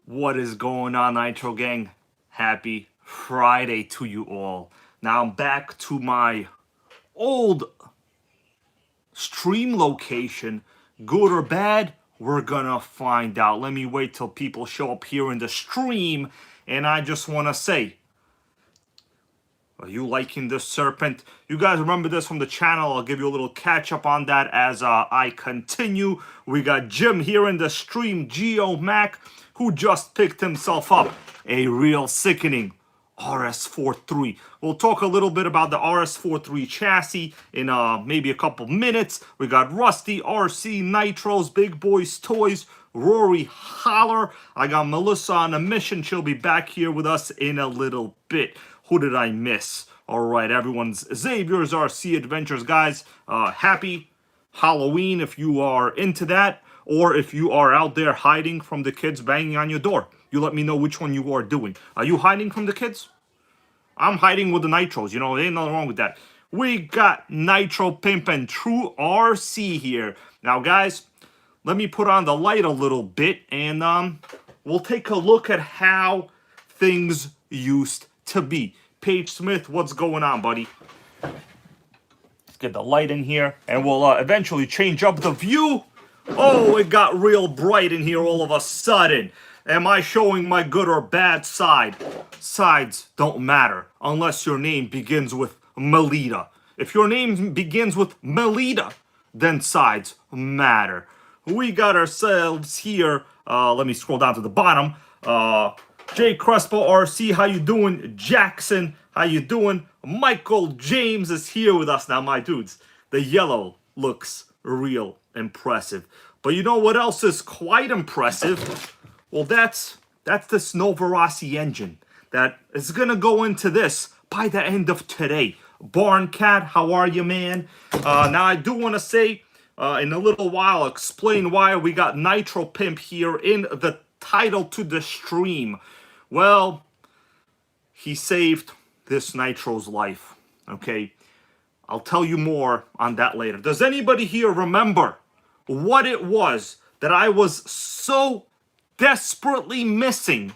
What is going on, NitroGang? Happy Friday to you all. Now I'm back to my old stream location. Good or bad, we're gonna find out. Let me wait till people show up here in the stream. And I just want to say, are you liking this Serpent? You guys remember this from the channel. I'll give you a little catch up on that as I continue. We got Jim here in the stream, Geo Mac, who just picked himself up a real sickening RS43. We'll talk a little bit about the RS43 chassis in maybe a couple minutes. We got Rusty, RC, Nitro's, Big Boys Toys, Rory Holler. I got Melissa on a mission. She'll be back here with us in a little bit. Who did I miss? All right, everyone's Xavier's RC Adventures, guys. Happy Halloween if you are into that, or if you are out there hiding from the kids banging on your door. You let me know which one you are doing. Are you hiding from the kids? I'm hiding with the Nitros. You know, there ain't nothing wrong with that. We got NitroPimp and True RC here. Now, guys, let me put on the light a little bit, and we'll take a look at how things used to be. Paige Smith, what's going on, buddy? Let's get the light in here, and we'll eventually change up the view. Oh, it got real bright in here all of a sudden. Am I showing my good or bad side? Sides don't matter unless your name begins with Melita. If your name begins with Melita, then sides matter. We got ourselves here, let me scroll down to the bottom. Jay Crespo RC, how you doing? Jackson, how you doing? Michael James is here with us now, my dudes. The yellow looks real impressive. But you know what else is quite impressive? Well, that's this Novarossi engine that is going to go into this by the end of today. Barn Cat, how are you, man? Now, I do want to say, in a little while, explain why we got NitroPimp here in the title to the stream. Well, he saved this Nitro's life, okay? I'll tell you more on that later. Does anybody here remember what it was that I was so desperately missing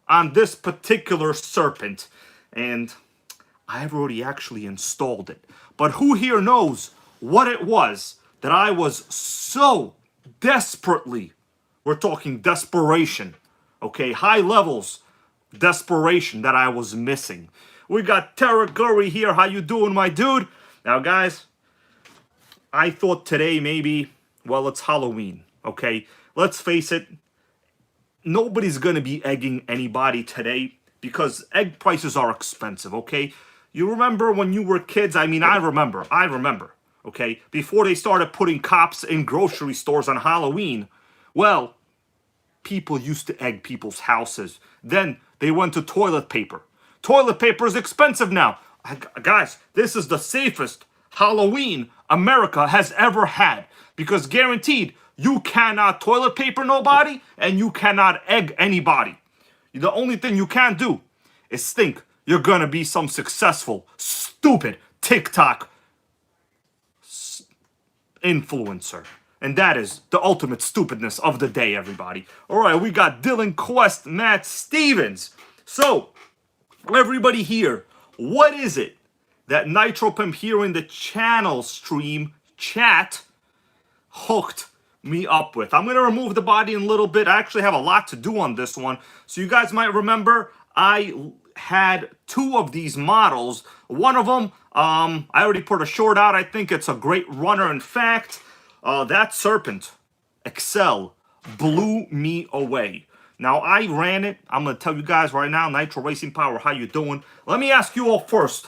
on this particular Serpent? And I've already actually installed it. But who here knows what it was that I was so desperately, we're talking desperation, okay, high levels desperation, that I was missing? We got Tara Gurry here. How you doing, my dude? Now, guys, I thought today maybe, well, it's Halloween, okay? Let's face it, nobody's going to be egging anybody today because egg prices are expensive, okay? You remember when you were kids? I mean, I remember, okay? Before they started putting cops in grocery stores on Halloween, well, people used to egg people's houses. Then they went to toilet paper. Toilet paper is expensive now. Guys, this is the safest Halloween America has ever had. Because guaranteed, you cannot toilet paper nobody and you cannot egg anybody. The only thing you can do is think you're going to be some successful, stupid TikTok influencer. And that is the ultimate stupidness of the day, everybody. All right, we got Dylan Quest, Matt Stevens. So, everybody here, what is it that NitroPimp here in the channel stream chat hooked me up with? I'm going to remove the body in a little bit. I actually have a lot to do on this one. So you guys might remember I had two of these models. One of them, I already put a short out. I think it's a great runner. In fact, that Serpent Excel blew me away. Now, I ran it. I'm going to tell you guys right now, Nitro Racing Power, how you doing? Let me ask you all first,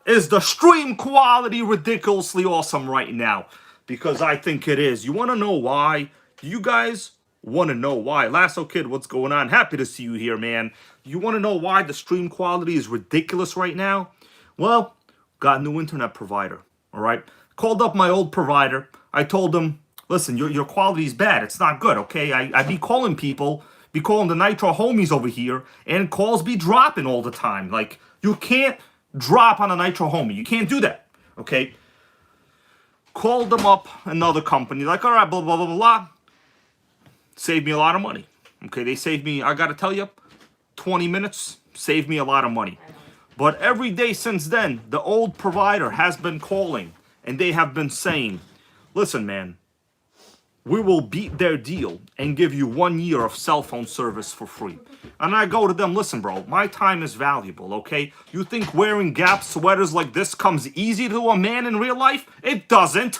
is the stream quality ridiculously awesome right now? Because I think it is. You want to know why? Do you guys want to know why? Lasso Kid, what's going on? Happy to see you here, man. You want to know why the stream quality is ridiculous right now? Well, got a new internet provider, all right? Called up my old provider. I told him, listen, your quality is bad. It's not good, okay? I be calling people, be calling the Nitro homies over here, and calls be dropping all the time. Like, you can't drop on a Nitro homie. You can't do that, okay? Called them up, another company, like, all right, blah, blah, blah, blah, blah. Saved me a lot of money. Okay, they saved me, I gotta tell you, 20 minutes, saved me a lot of money. But every day since then, the old provider has been calling, and they have been saying, listen, man, we will beat their deal and give you 1 year of cell phone service for free. And I go to them, listen, bro, my time is valuable, okay? You think wearing Gap sweaters like this comes easy to a man in real life? It doesn't,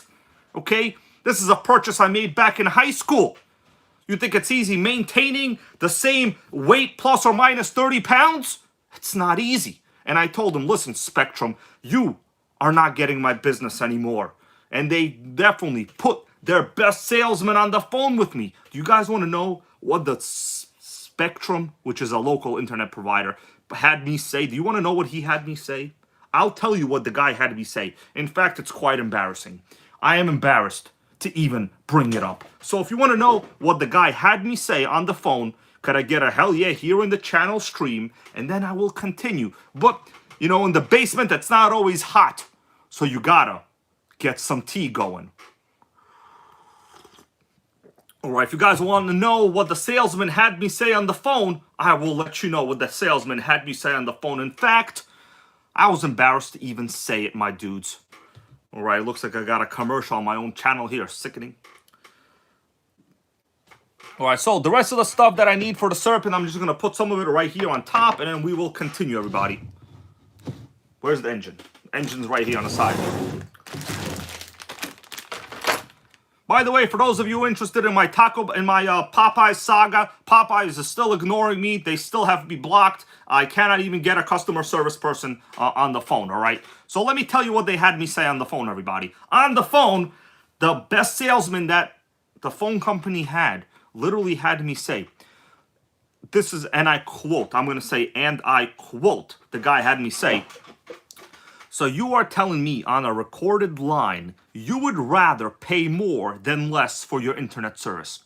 okay? This is a purchase I made back in high school. You think it's easy maintaining the same weight plus or minus 30 pounds? It's not easy. And I told him, listen, Spectrum, you are not getting my business anymore. And they definitely put their best salesman on the phone with me. Do you guys want to know what the Spectrum, which is a local internet provider, had me say? Do you want to know what he had me say? I'll tell you what the guy had me say. In fact, it's quite embarrassing. I am embarrassed to even bring it up. So if you want to know what the guy had me say on the phone, could I get a hell yeah here in the channel stream, and then I will continue. But, you know, in the basement, it's not always hot. So you gotta get some tea going. Alright, if you guys want to know what the salesman had me say on the phone, I will let you know what the salesman had me say on the phone. In fact, I was embarrassed to even say it, my dudes. Alright, looks like I got a commercial on my own channel here. Sickening. Alright, so the rest of the stuff that I need for the Serpent, I'm just going to put some of it right here on top, and then we will continue, everybody. Where's the engine? The engine's right here on the side. By the way, for those of you interested in my Popeyes saga, Popeyes is still ignoring me. They still have to be blocked. I cannot even get a customer service person on the phone, all right? So let me tell you what they had me say on the phone, everybody. On the phone, the best salesman that the phone company had literally had me say, this is, and I quote, I'm going to say, and I quote, the guy had me say, so you are telling me on a recorded line, you would rather pay more than less for your internet service.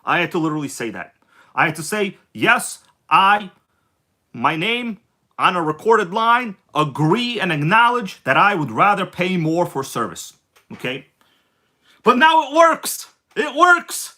I had to literally say that. I had to say, yes, my name, on a recorded line, agree and acknowledge that I would rather pay more for service. Okay? But now it works. It works.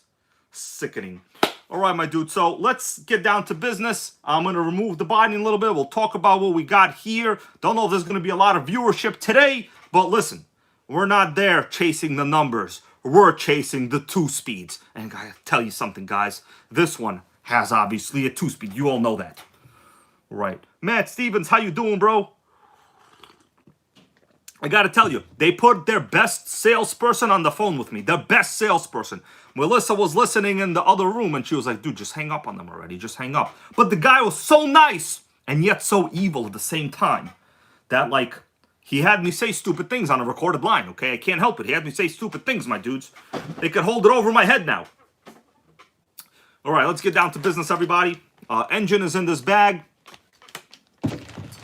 Sickening. All right, my dude. So let's get down to business. I'm going to remove the body in a little bit. We'll talk about what we got here. Don't know if there's going to be a lot of viewership today, but listen, we're not there chasing the numbers. We're chasing the 2-speeds. And I gotta tell you something, guys. This one has obviously a 2-speed. You all know that. Right. Matt Stevens, how you doing, bro? I gotta tell you, they put their best salesperson on the phone with me. The best salesperson. Melissa was listening in the other room, and she was like, dude, just hang up on them already. Just hang up. But the guy was so nice, and yet so evil at the same time, that, like, he had me say stupid things on a recorded line, okay? I can't help it. He had me say stupid things, my dudes. They could hold it over my head now. All right, let's get down to business, everybody. Engine is in this bag.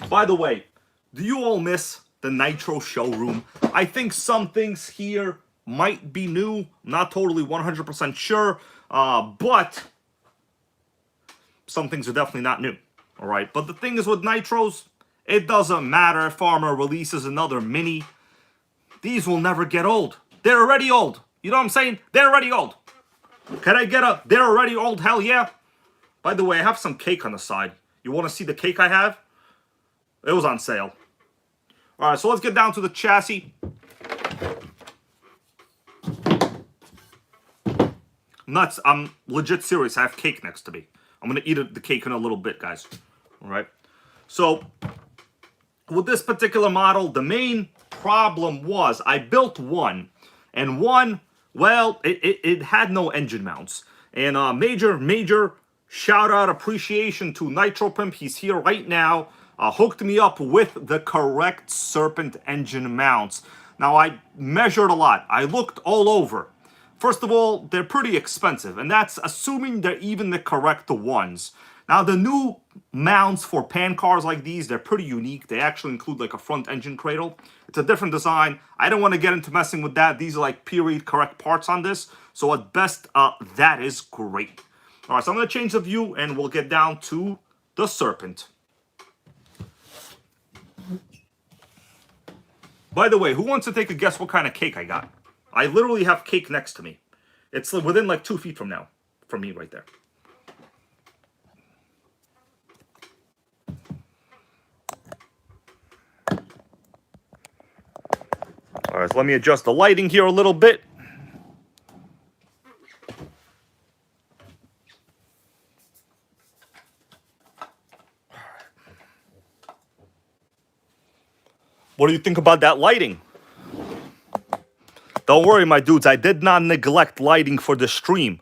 By the way, do you all miss the Nitro showroom? I think some things here might be new. Not totally 100% sure, but some things are definitely not new. All right, but the thing is with Nitros, it doesn't matter if Farmer releases another mini. These will never get old. They're already old. You know what I'm saying? They're already old. Can I get a they're already old? Hell yeah. By the way, I have some cake on the side. You want to see the cake I have? It was on sale. All right, so let's get down to the chassis. Nuts. I'm legit serious. I have cake next to me. I'm going to eat the cake in a little bit, guys. All right. So with this particular model, the main problem was I built one. And one, well, it had no engine mounts. And major shout out appreciation to NitroPimp. He's here right now. Hooked me up with the correct Serpent engine mounts. Now, I measured a lot. I looked all over. First of all, they're pretty expensive, and that's assuming they're even the correct ones. Now, the new mounts for pan cars like these, they're pretty unique. They actually include like a front engine cradle. It's a different design. I don't want to get into messing with that. These are like period correct parts on this. So at best, that is great. All right, so I'm going to change the view, and we'll get down to the Serpent. By the way, who wants to take a guess what kind of cake I got? I literally have cake next to me. It's within like 2 feet from me right there. right, so let me adjust the lighting here a little bit. What do you think about that lighting? Don't worry, my dudes. I did not neglect lighting for the stream.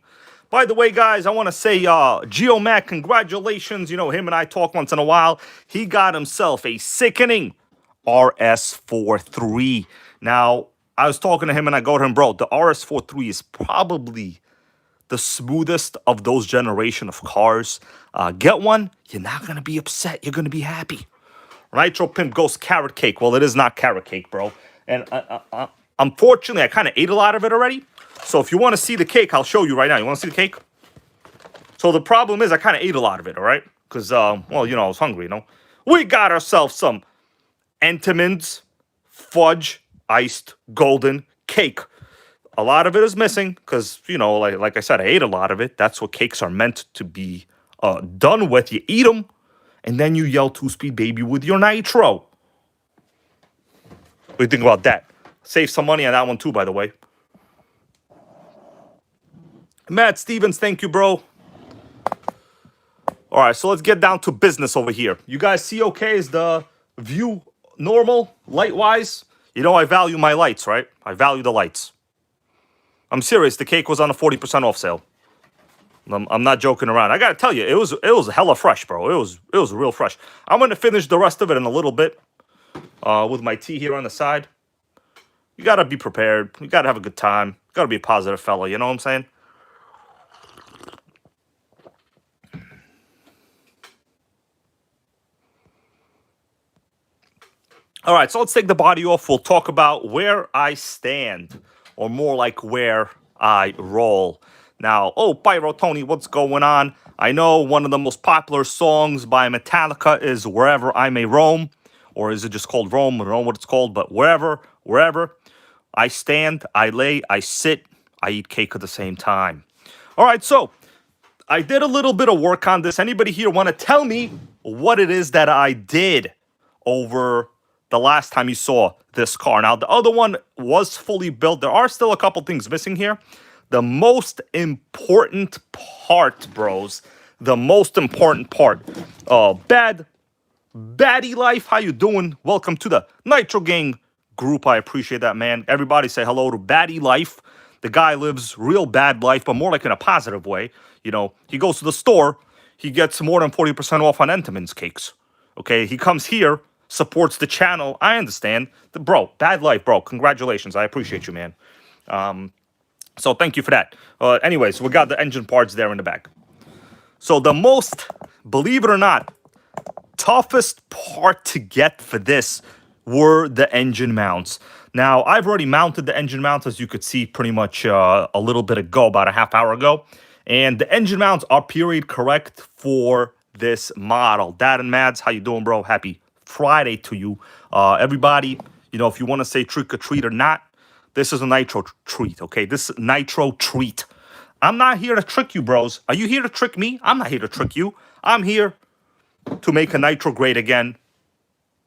By the way, guys, I want to say, GeoMac, congratulations. You know, him and I talk once in a while. He got himself a sickening RS43. Now, I was talking to him and I go to him, bro, the RS43 is probably the smoothest of those generation of cars. Get one, you're not going to be upset. You're going to be happy. NitroPimp goes carrot cake. Well, it is not carrot cake, bro. And unfortunately, I kind of ate a lot of it already. So if you want to see the cake, I'll show you right now. You want to see the cake? So the problem is I kind of ate a lot of it, all right? Because, well, you know, I was hungry, you know? We got ourselves some Entenmann's fudge iced golden cake. A lot of it is missing because, you know, like I said, I ate a lot of it. That's what cakes are meant to be done with. You eat them, and then you yell two-speed baby with your nitro. What do you think about that? Save some money on that one too, by the way. Matt Stevens, thank you, bro. All right, so let's get down to business over here. You guys see okay? Is the view normal, light-wise? You know I value my lights, right? I value the lights. I'm serious. The cake was on a 40% off sale. I'm not joking around. I gotta tell you, it was hella fresh, bro. It was real fresh. I'm gonna finish the rest of it in a little bit with my tea here on the side. You gotta be prepared. You gotta have a good time. You gotta be a positive fella. You know what I'm saying? All right, so let's take the body off. We'll talk about where I stand, or more like where I roll. Now, oh, Pyro Tony, what's going on? I know one of the most popular songs by Metallica is Wherever I May Roam, or is it just called Roam? I don't know what it's called, but wherever, I stand, I lay, I sit, I eat cake at the same time. All right, so I did a little bit of work on this. Anybody here want to tell me what it is that I did over the last time you saw this car? Now, the other one was fully built. There are still a couple things missing here. The most important part, bros, the most important part. Baddie Life, how you doing? Welcome to the NitroGang group. I appreciate that, man. Everybody say hello to Baddie Life. The guy lives real bad life, but more like in a positive way. You know, he goes to the store, he gets more than 40% off on Entenmann's cakes. Okay, he comes here, supports the channel. I understand. Bro, bad life, bro. Congratulations. I appreciate you, man. So thank you for that. Anyways, we got the engine parts there in the back. So the most, believe it or not, toughest part to get for this were the engine mounts. Now, I've already mounted the engine mounts, as you could see pretty much a little bit ago, about a half hour ago. And the engine mounts are period correct for this model. Dad and Mads, how you doing, bro? Happy Friday to you. Everybody, you know, if you want to say trick or treat or not, this is a Nitro treat, okay? This is Nitro treat. I'm not here to trick you, bros. Are you here to trick me? I'm not here to trick you. I'm here to make a Nitro great again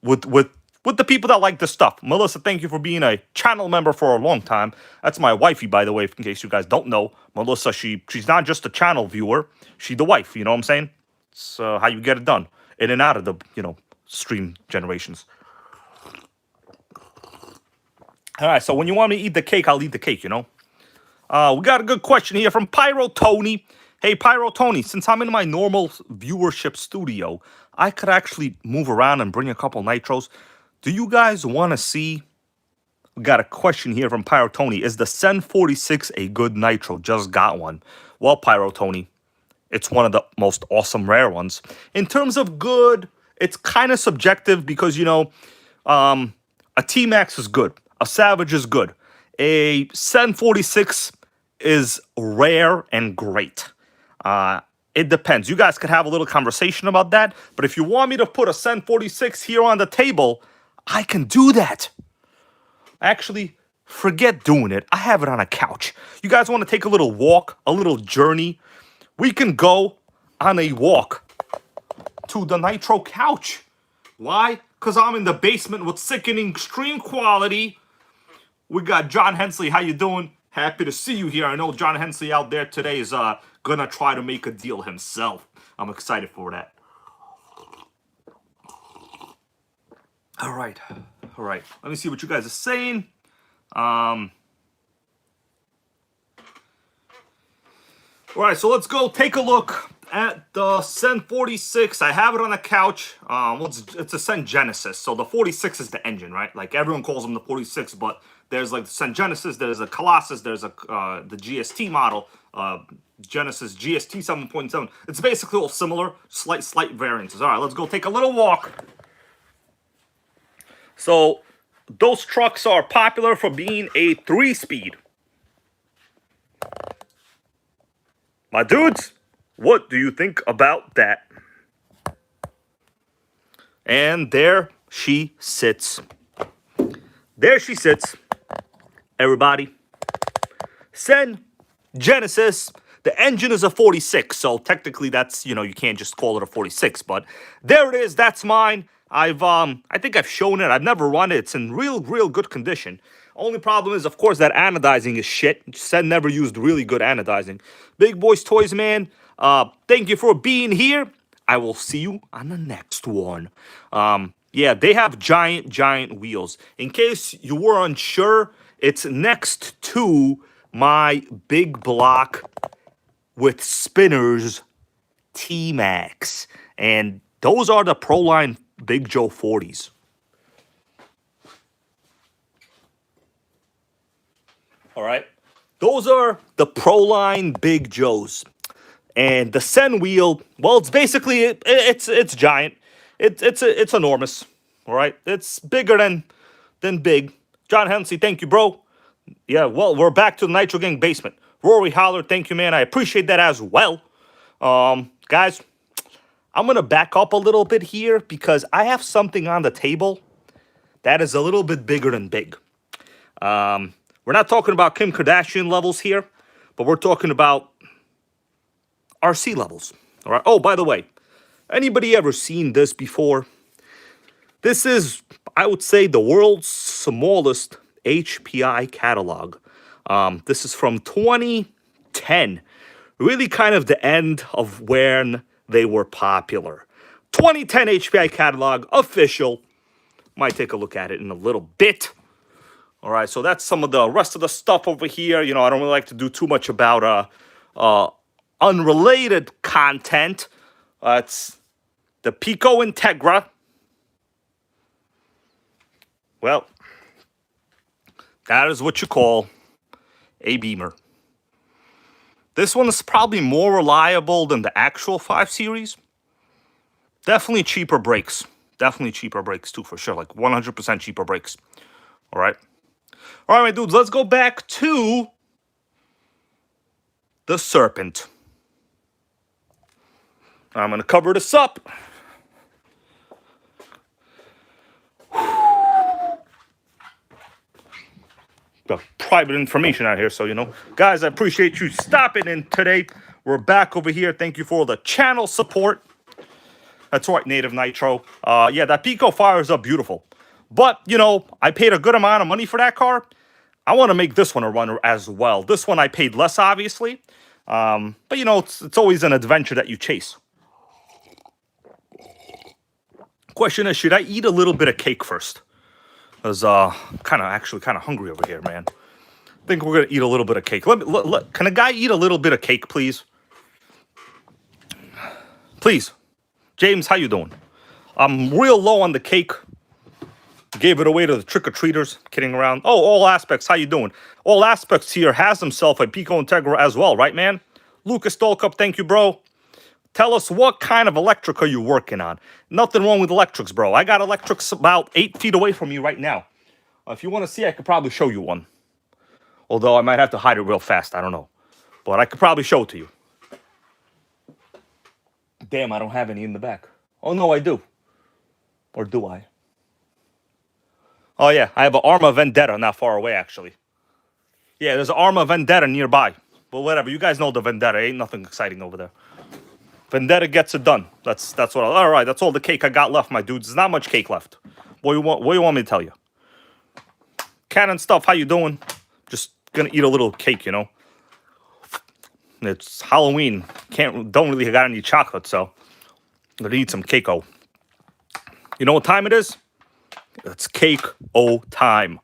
with the people that like this stuff. Melissa, thank you for being a channel member for a long time. That's my wifey, by the way, in case you guys don't know. Melissa, she's not just a channel viewer. She's the wife, you know what I'm saying? It's how you get it done. In and out of the, you know, stream generations. All right, so when you want me to eat the cake, I'll eat the cake, you know? We got a good question here from Pyro Tony. Hey, Pyro Tony, since I'm in my normal viewership studio, I could actually move around and bring a couple nitros. Do you guys want to see? We got a question here from Pyro Tony. Is the Sen 46 a good nitro? Just got one. Well, Pyro Tony, it's one of the most awesome rare ones. In terms of good, it's kind of subjective because, you know, a T-Max is good. A Savage is good. A Sen 46 is rare and great. It depends. You guys could have a little conversation about that. But if you want me to put a Sen 46 here on the table, I can do that. Actually, forget doing it. I have it on a couch. You guys want to take a little walk, a little journey? We can go on a walk to the Nitro couch. Why? Because I'm in the basement with sickening extreme quality We got John Hensley. How you doing? Happy to see you here. I know John Hensley out there today is gonna try to make a deal himself. I'm excited for that. All right. Let me see what you guys are saying. All right, so let's go take a look at the Sen 46. I have it on the couch. It's a Sen Genesis. So the 46 is the engine, right? Like everyone calls them the 46, but there's like the Sen Genesis, there's a Colossus, there's a the GST model, Genesis GST 7.7. It's basically all similar, slight variances. All right, let's go take a little walk. So those trucks are popular for being a 3-speed. My dudes, what do you think about that? And there she sits. There she sits. Everybody. Sen Genesis. The engine is a 46, so technically that's, you can't just call it a 46, but there it is. That's mine. I think I've shown it. I've never run it. It's in real good condition. Only problem is, of course, that anodizing is shit. Sen never used really good anodizing. Big Boys Toys, man. Thank you for being here. I will see you on the next one. Yeah, they have giant wheels. In case you were unsure, it's next to my big block with spinners T-Max. And those are the Proline Big Joe 40s. All right. Those are the Proline Big Joes. And the Sen wheel, well, it's basically, it's giant. It's enormous. All right. It's bigger than big. John Hensley, thank you, bro. Yeah, well, we're back to the NitroGang basement. Rory Holler, thank you, man. I appreciate that as well. Guys, I'm going to back up a little bit here because I have something on the table that is a little bit bigger than big. We're not talking about Kim Kardashian levels here, but we're talking about RC levels. All right. Oh, by the way, anybody ever seen this before? This is, I would say, the world's smallest HPI catalog. This is from 2010. Really kind of the end of when they were popular. 2010 HPI catalog, official. Might take a look at it in a little bit. All right, so that's some of the rest of the stuff over here. I don't really like to do too much about unrelated content. It's the Pico Integra. Well, that is what you call a Beamer. This one is probably more reliable than the actual 5 Series. Definitely cheaper brakes. Definitely cheaper brakes too, for sure. Like 100% cheaper brakes. All right. All right, my dudes, let's go back to the Serpent. I'm going to cover this up. Got private information out here, so, Guys, I appreciate you stopping in today. We're back over here. Thank you for the channel support. That's right, Native Nitro. Yeah, that Pico fires up beautiful. But, I paid a good amount of money for that car. I want to make this one a runner as well. This one I paid less, obviously. But, it's always an adventure that you chase. Question is, should I eat a little bit of cake first? Because kind of hungry over here, man. I think we're going to eat a little bit of cake. Can a guy eat a little bit of cake, please? Please. James, how you doing? I'm real low on the cake. Gave it away to the trick-or-treaters. Kidding around. Oh, All Aspects, how you doing? All Aspects here has himself a Pico Integra as well, right, man? Lucas Stolkup, thank you, bro. Tell us, what kind of electric are you working on? Nothing wrong with electrics, bro. I got electrics about 8 feet away from you right now. If you want to see, I could probably show you one. Although I might have to hide it real fast. I don't know. But I could probably show it to you. Damn, I don't have any in the back. Oh, no, I do. Or do I? Oh, yeah, I have an Arma Vendetta not far away, actually. Yeah, there's an Arma Vendetta nearby. But whatever, you guys know the Vendetta. Ain't nothing exciting over there. Vendetta gets it done. That's what. All right, that's all the cake I got left, my dudes. There's not much cake left. What do you want me to tell you? Cat and stuff, how you doing? Just gonna eat a little cake, you know. It's Halloween. Don't really got any chocolate, so I'm gonna eat some cake-o. You know what time it is? It's cake-o time.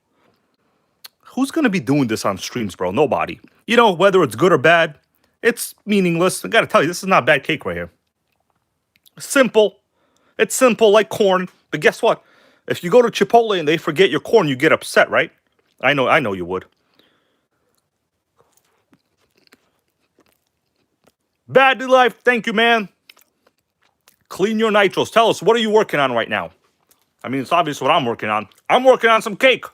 Who's gonna be doing this on streams, bro? Nobody. You know, whether it's good or bad, it's meaningless. I gotta tell you, this is not bad cake right here. Simple. It's simple like corn. But guess what? If you go to Chipotle and they forget your corn, you get upset, right? I know you would. Bad Life, thank you, man. Clean your nitros. Tell us, what are you working on right now? I mean, it's obvious what I'm working on. I'm working on some cake.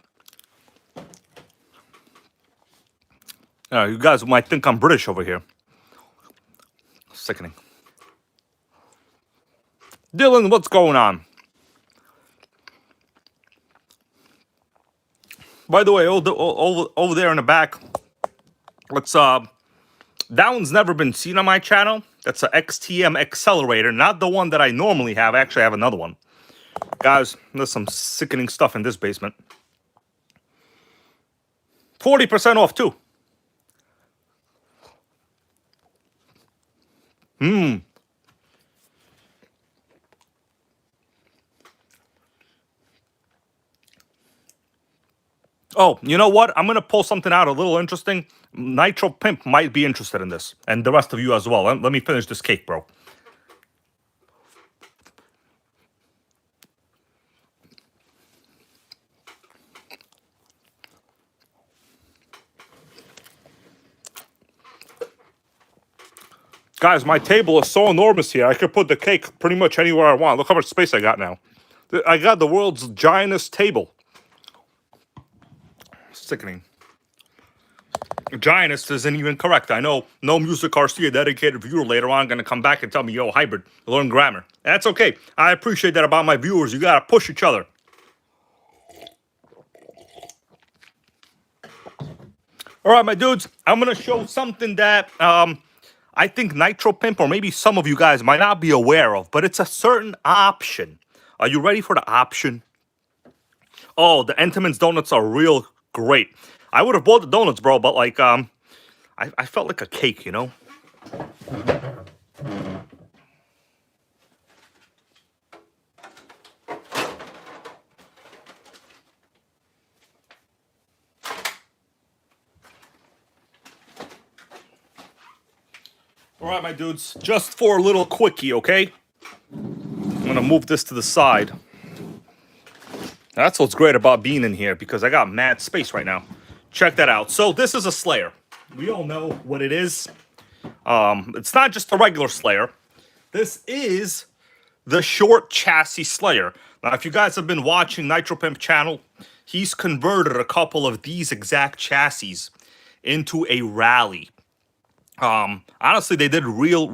You guys might think I'm British over here. Sickening. Dylan, what's going on? By the way, over there in the back, let's that one's never been seen on my channel. That's a XTM accelerator, not the one that I normally have. Actually, I have another one. Guys, there's some sickening stuff in this basement. 40% off too. Oh, you know what? I'm going to pull something out a little interesting. NitroPimp might be interested in this. And the rest of you as well. Let me finish this cake, bro. Guys, my table is so enormous here. I could put the cake pretty much anywhere I want. Look how much space I got now. I got the world's giantest table. Sickening. Giantest isn't even correct. I know No Music RC, a dedicated viewer, later on going to come back and tell me, yo, hybrid, learn grammar. That's okay. I appreciate that about my viewers. You got to push each other. All right, my dudes, I'm going to show something that I think NitroPimp, or maybe some of you guys might not be aware of, but it's a certain option. Are you ready for the option? Oh, the Entenmann's donuts are real great. I would have bought the donuts, bro, but like, I felt like a cake, you know? All right, my dudes, just for a little quickie, okay? I'm gonna move this to the side. That's what's great about being in here, because I got mad space right now. Check that out. So this is a Slayer. We all know what it is. It's not just a regular Slayer. This is the short chassis Slayer. Now, if you guys have been watching NitroPimp channel, he's converted a couple of these exact chassis into a rally. Honestly, they did real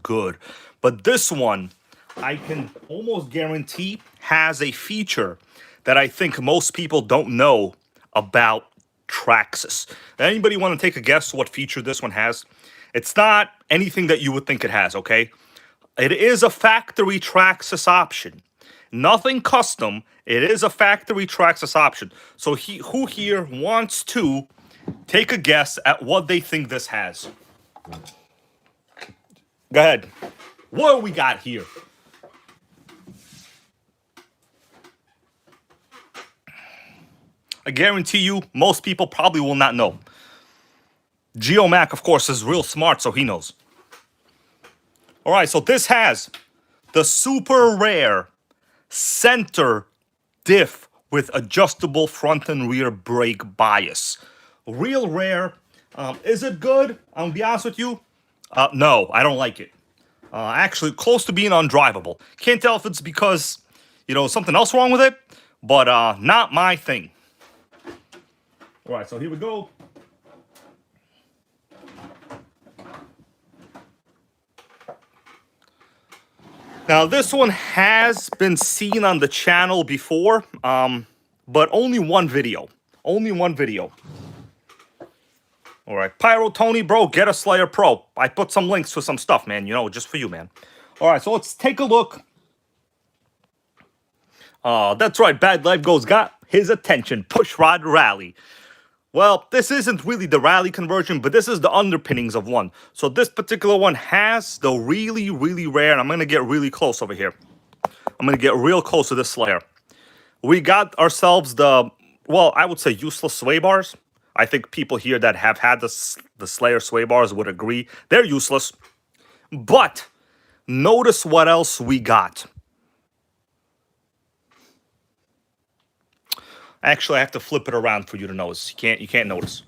good. But this one, I can almost guarantee, has a feature that I think most people don't know about Traxxas. Anybody want to take a guess what feature this one has? It's not anything that you would think it has, okay? It is a factory Traxxas option. Nothing custom. It is a factory Traxxas option. So who here wants to take a guess at what they think this has? Go ahead. What do we got here? I guarantee you, most people probably will not know. GeoMac, of course, is real smart, so he knows. All right, so this has the super rare center diff with adjustable front and rear brake bias. Real rare. Is it good? I'm gonna be honest with you. No, I don't like it. Actually, close to being undrivable. Can't tell if it's because, you know, something else wrong with it, but not my thing. All right, so here we go. Now, this one has been seen on the channel before, but only one video. Only one video. All right, Pyro Tony, bro, get a Slayer Pro. I put some links to some stuff, man, you know, just for you, man. All right, so let's take a look. Oh, that's right. Bad Life Goes got his attention. Push Rod Rally. Well, this isn't really the rally conversion, but this is the underpinnings of one. So this particular one has the really, really rare, and I'm going to get really close over here. I'm going to get real close to this Slayer. We got ourselves the, well, I would say useless sway bars. I think people here that have had the Slayer sway bars would agree. They're useless. But notice what else we got. Actually, I have to flip it around for you to notice. You can't notice.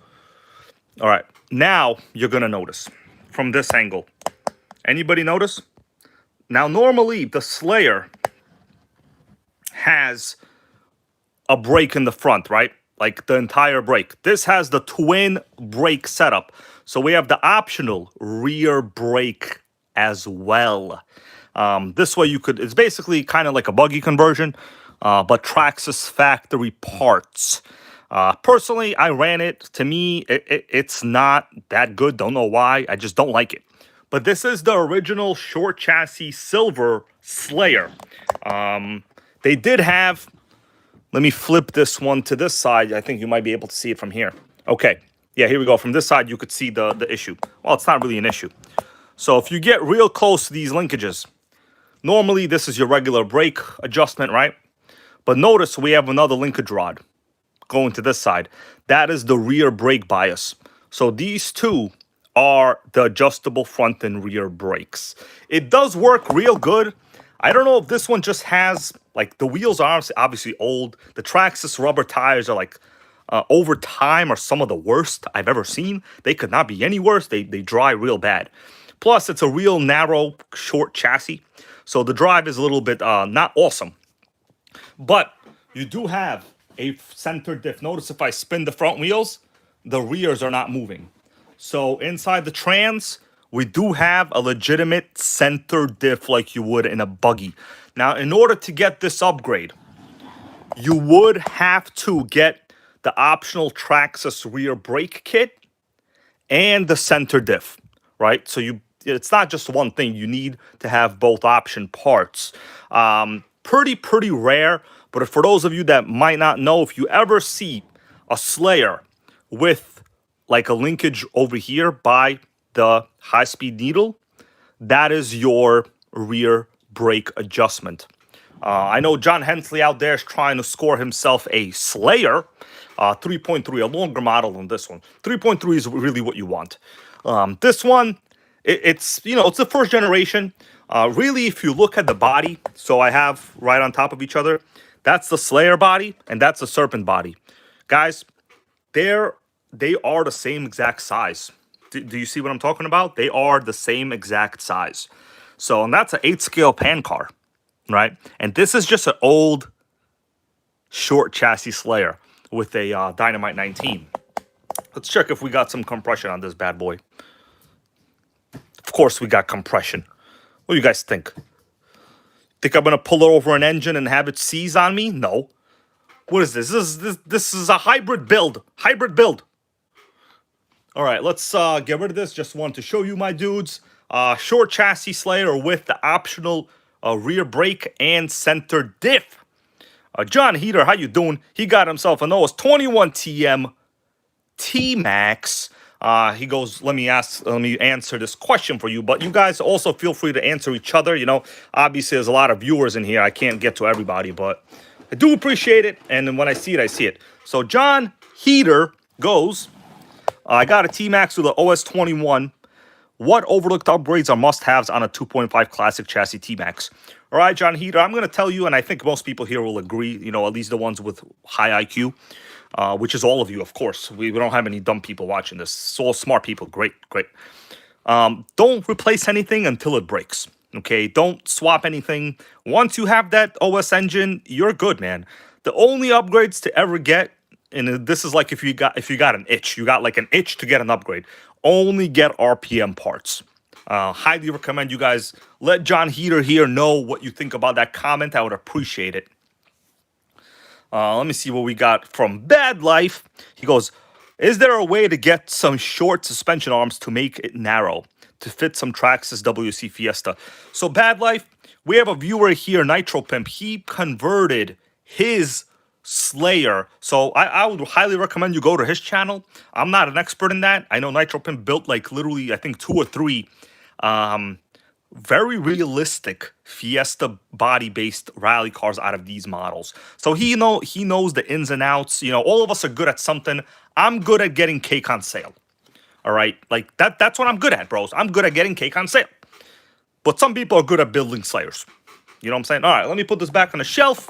All right, now you're gonna notice from this angle. Anybody notice? Now, normally the Slayer has a brake in the front, right? Like the entire brake. This has the twin brake setup. So we have the optional rear brake as well. This way you could, it's basically kind of like a buggy conversion, but Traxxas factory parts. Personally, I ran it. To me, it's not that good. Don't know why. I just don't like it. But this is the original short chassis silver Slayer. They did have, let me flip this one to this side. I think you might be able to see it from here. Okay. Yeah, here we go. From this side, you could see the issue. Well, it's not really an issue. So if you get real close to these linkages, normally this is your regular brake adjustment, right? But notice we have another linkage rod going to this side. That is the rear brake bias. So these two are the adjustable front and rear brakes. It does work real good. I don't know if this one just has, like, the wheels are obviously old. The Traxxas rubber tires are like, over time, are some of the worst I've ever seen. They could not be any worse. They dry real bad. Plus, it's a real narrow, short chassis. So the drive is a little bit not awesome. But you do have a center diff. Notice if I spin the front wheels, the rears are not moving. So inside the trans, we do have a legitimate center diff like you would in a buggy. Now, in order to get this upgrade, you would have to get the optional Traxxas rear brake kit and the center diff, right? So it's not just one thing. You need to have both option parts. Pretty rare, but for those of you that might not know, if you ever see a Slayer with like a linkage over here by the high-speed needle, that is your rear brake adjustment. I know John Hensley out there is trying to score himself a Slayer, 3.3, a longer model than this one. 3.3 is really what you want. This one, it's the first generation. Really, if you look at the body, so I have right on top of each other, that's the Slayer body and that's the Serpent body. Guys, they are the same exact size. Do you see what I'm talking about? They are the same exact size. So, and that's an 8-scale pan car, right? And this is just an old short chassis Slayer with a Dynamite 19. Let's check if we got some compression on this bad boy. Of course we got compression. What do you guys think? Think I'm gonna pull over an engine and have it seize on me? No. What is this? This is a hybrid build. Hybrid build. All right, let's get rid of this. Just wanted to show you, my dudes. Short chassis Slayer with the optional rear brake and center diff. John Heater, how you doing? He got himself an OS 21 TM T-Max. He goes, let me answer this question for you, but you guys also feel free to answer each other. You know, obviously there's a lot of viewers in here. I can't get to everybody, but I do appreciate it. And then when I see it, I see it. So John Heater goes, I got a T-Max with an OS 21. What overlooked upgrades are must-haves on a 2.5 classic chassis T-Max? All right, John Heater, I'm going to tell you, and I think most people here will agree, you know, at least the ones with high IQ, which is all of you, of course. We don't have any dumb people watching this. It's all smart people. Great. Don't replace anything until it breaks, okay? Don't swap anything. Once you have that OS engine, you're good, man. The only upgrades to ever get, and this is like if you got an itch. You got like an itch to get an upgrade. Only get RPM parts. Highly recommend you guys let John Heater here know what you think about that comment. I would appreciate it. Let me see what we got from Bad Life. He goes, is there a way to get some short suspension arms to make it narrow to fit some Traxxas WC Fiesta? So Bad Life, we have a viewer here, NitroPimp. He converted his Slayer. So I would highly recommend you go to his channel. I'm not an expert in that. I know NitroPimp built like literally, I think 2 or 3 um, very realistic Fiesta body-based rally cars out of these models. So he knows the ins and outs. You know, all of us are good at something. I'm good at getting cake on sale. All right, like that's what I'm good at, bros. I'm good at getting cake on sale. But some people are good at building Slayers. You know what I'm saying? All right, let me put this back on the shelf.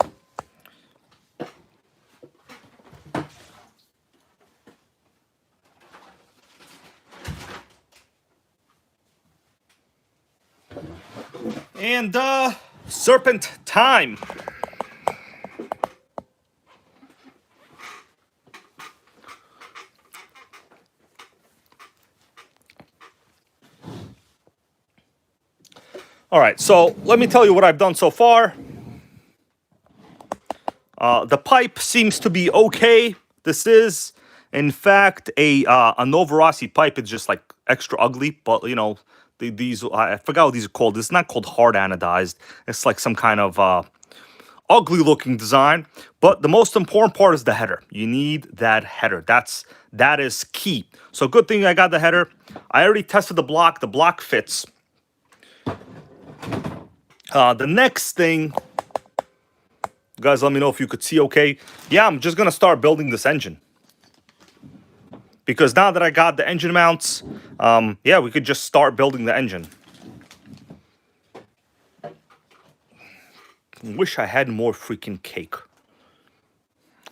And Serpent time. All right, so let me tell you what I've done so far. The pipe seems to be okay. This is, in fact, a Novarossi pipe. It's just like extra ugly, but you know, these I forgot what these are called. It's not called hard anodized. It's like some kind of ugly looking design. But the most important part is the header. You need that header. That is key. So good thing I got the header. I already tested the block. The block fits. The next thing, guys, let me know if you could see okay. Yeah, I'm just going to start building this engine. Because now that I got the engine mounts, yeah, we could just start building the engine. Wish I had more freaking cake.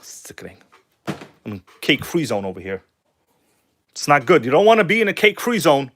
Sickening. I'm in cake-free zone over here. It's not good. You don't want to be in a cake-free zone.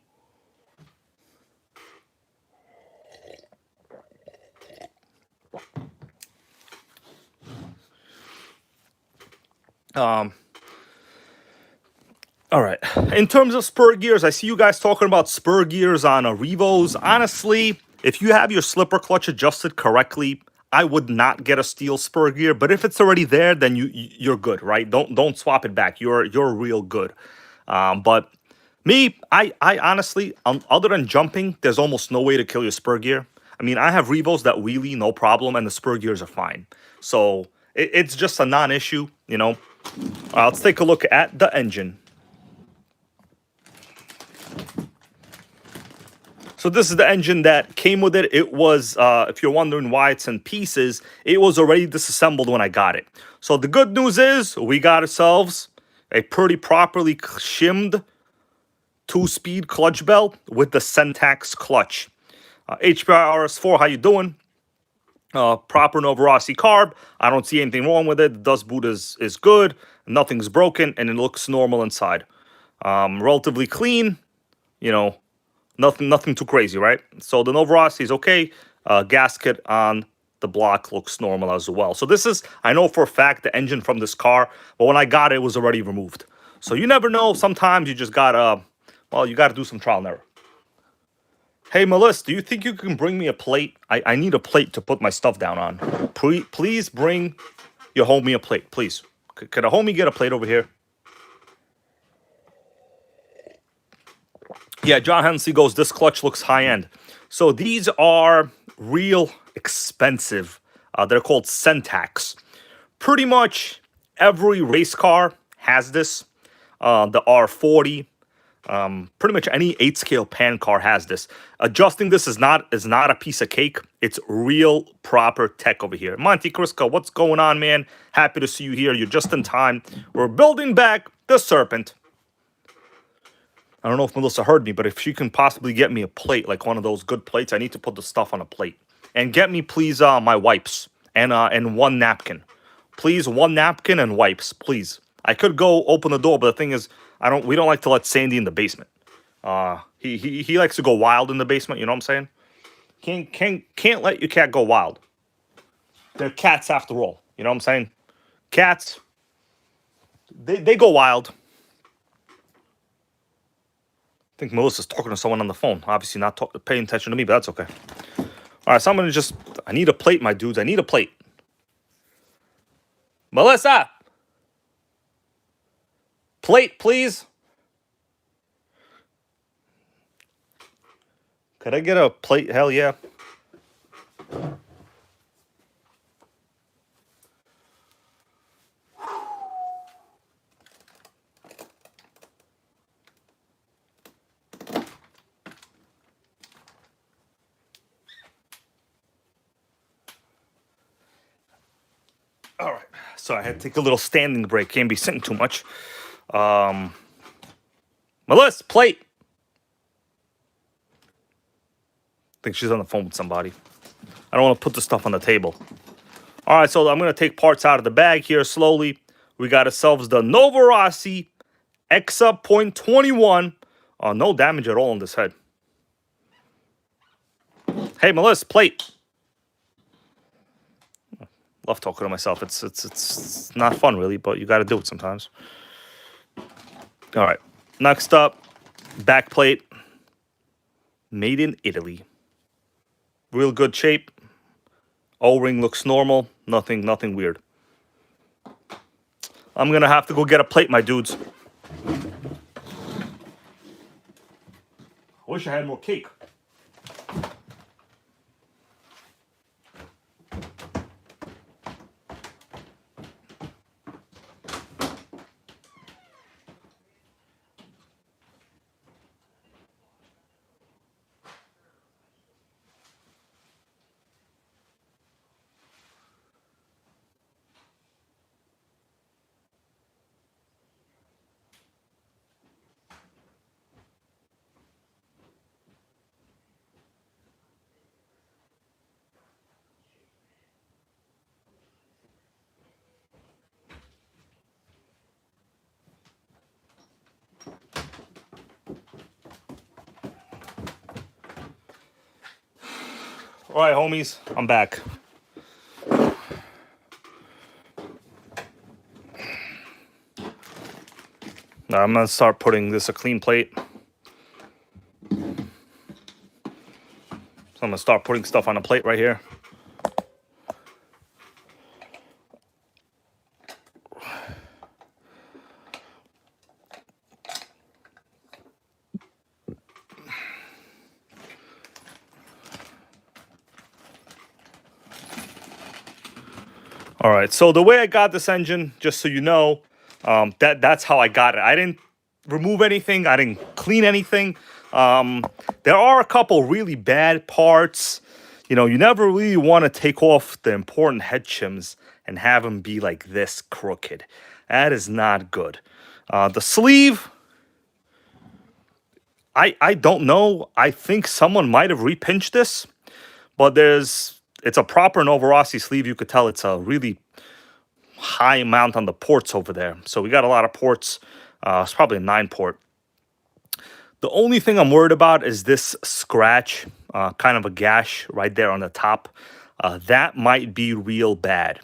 All right. In terms of spur gears, I see you guys talking about spur gears on Revos. Honestly, if you have your slipper clutch adjusted correctly, I would not get a steel spur gear. But if it's already there, then you're good, right? Don't swap it back. You're real good. But me, I honestly, other than jumping, there's almost no way to kill your spur gear. I mean, I have Revos that wheelie, no problem, and the spur gears are fine. So it's just a non-issue, you know. Let's take a look at the engine. So this is the engine that came with it. It was, if you're wondering why it's in pieces, it was already disassembled when I got it. So the good news is we got ourselves a pretty properly shimmed 2-speed clutch belt with the Syntax clutch. HPI RS4, how you doing? Proper Novarossi carb. I don't see anything wrong with it. The dust boot is good. Nothing's broken, and it looks normal inside. Relatively clean, you know. Nothing too crazy, right? So the Novarossi is okay. Gasket on the block looks normal as well. So this is, I know for a fact, the engine from this car. But when I got it, it was already removed. So you never know. Sometimes you just gotta, well, you gotta do some trial and error. Hey, Melissa, do you think you can bring me a plate? I need a plate to put my stuff down on. Please bring your homie a plate, please. Could a homie get a plate over here? Yeah, John Hensley goes, this clutch looks high-end. So these are real expensive. They're called Syntax. Pretty much every race car has this. The R40. Pretty much any 8-scale pan car has this. Adjusting this is not a piece of cake. It's real proper tech over here. Monte Crisco, what's going on, man? Happy to see you here. You're just in time. We're building back the Serpent. I don't know if Melissa heard me, but if she can possibly get me a plate, like one of those good plates, I need to put the stuff on a plate. And get me, please, my wipes and one napkin. Please, one napkin and wipes, please. I could go open the door, but the thing is, we don't like to let Sandy in the basement. He likes to go wild in the basement, you know what I'm saying? Can't let your cat go wild. They're cats after all, you know what I'm saying? Cats, they go wild. I think Melissa's talking to someone on the phone. Obviously not paying attention to me, but that's okay. All right, so I'm going to I need a plate, my dudes. I need a plate. Melissa! Plate, please. Could I get a plate? Hell yeah. All right. So I had to take a little standing break. Can't be sitting too much. Melissa, plate. I think she's on the phone with somebody. I don't want to put the stuff on the table. All right, so I'm going to take parts out of the bag here slowly. We got ourselves the Novarossi Exa .21. No damage at all on this head. Hey, Melissa, plate. Love talking to myself. It's not fun, really, but you got to do it sometimes. All right. Next up, back plate. Made in Italy. Real good shape. O-ring looks normal. Nothing weird. I'm going to have to go get a plate, my dudes. I wish I had more cake. All right, homies, I'm back. Now I'm going to start putting this a clean plate. So I'm going to start putting stuff on a plate right here. All right, so the way I got this engine, just so you know, that's how I got it. I didn't remove anything. I didn't clean anything. There are a couple really bad parts. You know, you never really want to take off the important head shims and have them be like this crooked. That is not good. The sleeve, I don't know. I think someone might have repinched this, but it's a proper Novarossi sleeve. You could tell it's a really high amount on the ports over there. So we got a lot of ports. It's probably a 9-port. The only thing I'm worried about is this scratch, kind of a gash right there on the top. That might be real bad.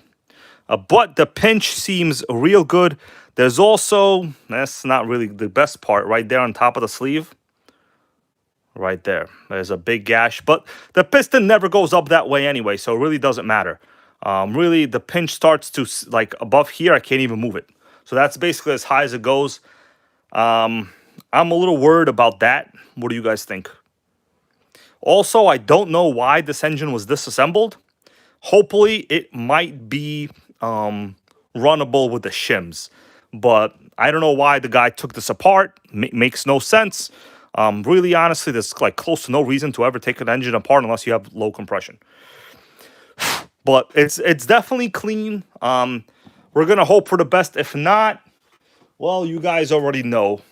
But the pinch seems real good. There's also, that's not really the best part, right there on top of the sleeve. Right there. There's a big gash. But the piston never goes up that way anyway, so it really doesn't matter. Really, the pinch starts to, like, above here. I can't even move it. So that's basically as high as it goes. I'm a little worried about that. What do you guys think? Also, I don't know why this engine was disassembled. Hopefully, it might be runnable with the shims. But I don't know why the guy took this apart. Makes no sense. Really, honestly, there's like close to no reason to ever take an engine apart unless you have low compression. But it's definitely clean. We're going to hope for the best. If not, well, you guys already know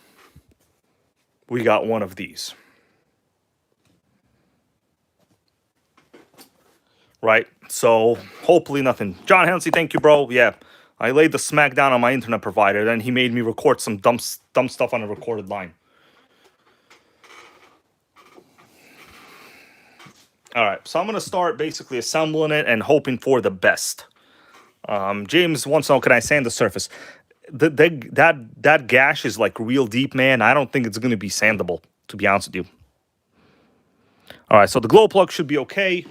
we got one of these. Right? So, hopefully nothing. John Hensey, thank you, bro. Yeah, I laid the smack down on my internet provider, then he made me record some dumb stuff on a recorded line. All right, so I'm going to start basically assembling it and hoping for the best. James wants to know, can I sand the surface? That gash is like real deep, man. I don't think it's going to be sandable, to be honest with you. All right, so the glow plug should be okay.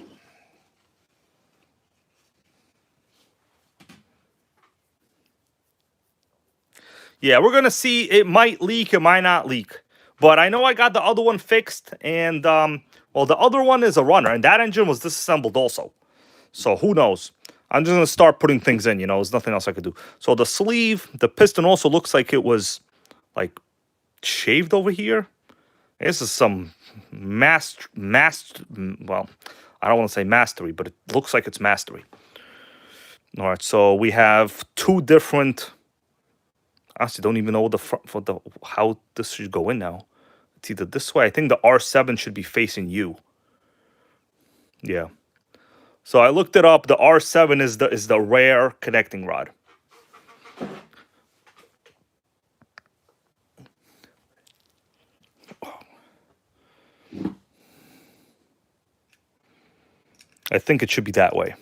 Yeah, we're going to see. It might leak, it might not leak. But I know I got the other one fixed, and, well, the other one is a runner, and that engine was disassembled also. So who knows? I'm just going to start putting things in, you know. There's nothing else I could do. So the sleeve, the piston also looks like it was, like, shaved over here. This is some well, I don't want to say mastery, but it looks like it's mastery. All right, so we have two different. Honestly, don't even know the front for the how this should go in now. It's either this way. I think the R7 should be facing you. Yeah. So I looked it up. The R7 is the rare connecting rod. I think it should be that way.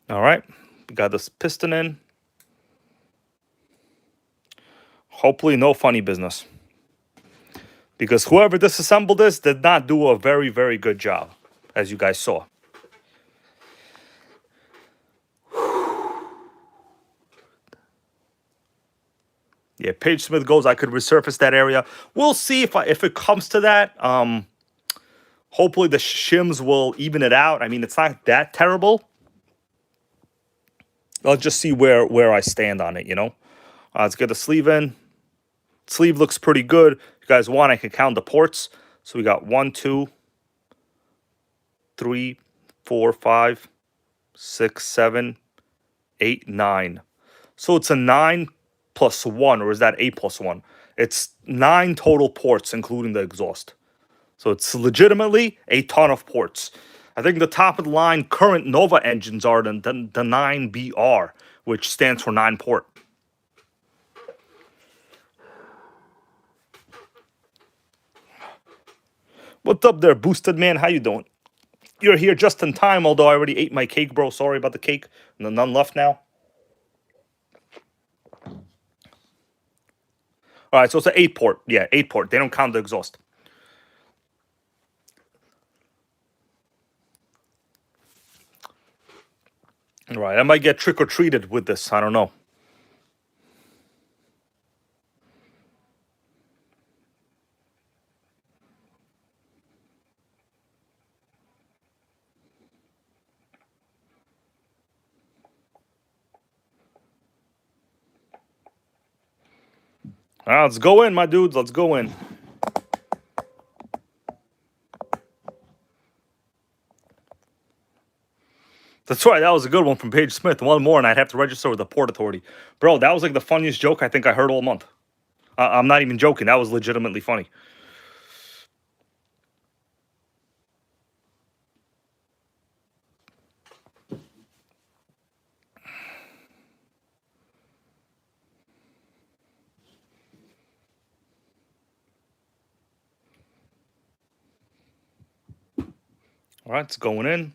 All right, we got this piston in. Hopefully no funny business. Because whoever disassembled this did not do a very, very good job, as you guys saw. Yeah, Page Smith goes, I could resurface that area. We'll see if it comes to that. Hopefully the shims will even it out. I mean, it's not that terrible. I'll just see where I stand on it, you know. Let's get the sleeve in. Sleeve looks pretty good. If you guys want, I can count the ports. So we got 1, 2, 3, 4, 5, 6, 7, 8, 9. So it's a 9 plus 1, or is that 8 plus 1? It's 9 total ports, including the exhaust. So it's legitimately a ton of ports. I think the top of the line current Nova engines are the 9BR, which stands for 9 port. What's up there, Boosted Man? How you doing? You're here just in time, although I already ate my cake, bro. Sorry about the cake. None left now. All right, so it's an 8 port. Yeah, 8 port. They don't count the exhaust. All right, I might get trick-or-treated with this. I don't know. All right, let's go in, my dudes. Let's go in. That's right. That was a good one from Paige Smith. One more, and I'd have to register with the Port Authority. Bro, that was like the funniest joke I think I heard all month. I'm not even joking. That was legitimately funny. All right, it's going in.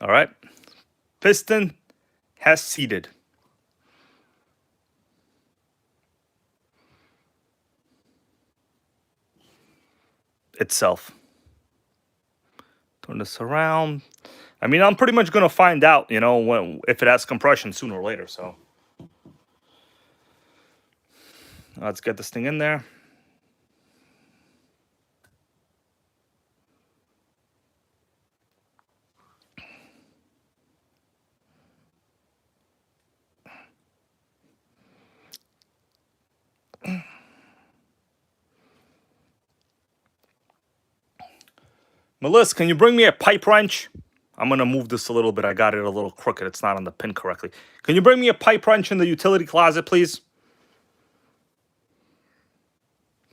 All right. Piston has seated itself. Turn this around. I mean, I'm pretty much going to find out, you know, if it has compression sooner or later. So let's get this thing in there. Melissa, can you bring me a pipe wrench? I'm going to move this a little bit. I got it a little crooked. It's not on the pin correctly. Can you bring me a pipe wrench in the utility closet, please?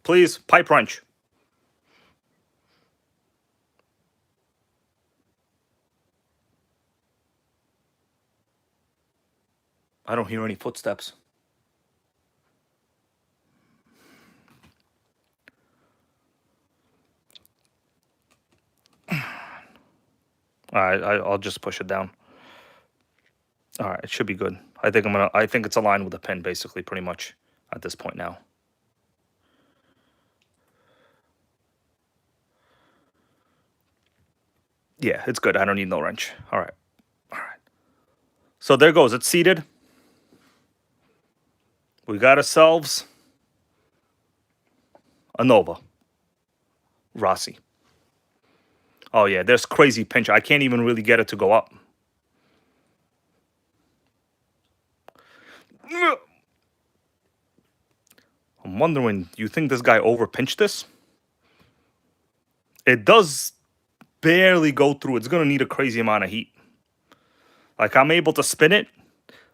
Please, pipe wrench. I don't hear any footsteps. All right, I'll just push it down. All right, it should be good. I think it's aligned with the pin, basically, pretty much at this point now. Yeah, it's good. I don't need no wrench. All right. All right. So there goes. It's seated. we got ourselves a Novarossi. Oh yeah, there's crazy pinch. I can't even really get it to go up. I'm wondering, do you think this guy over pinched this? It does barely go through. It's gonna need a crazy amount of heat. Like, I'm able to spin it,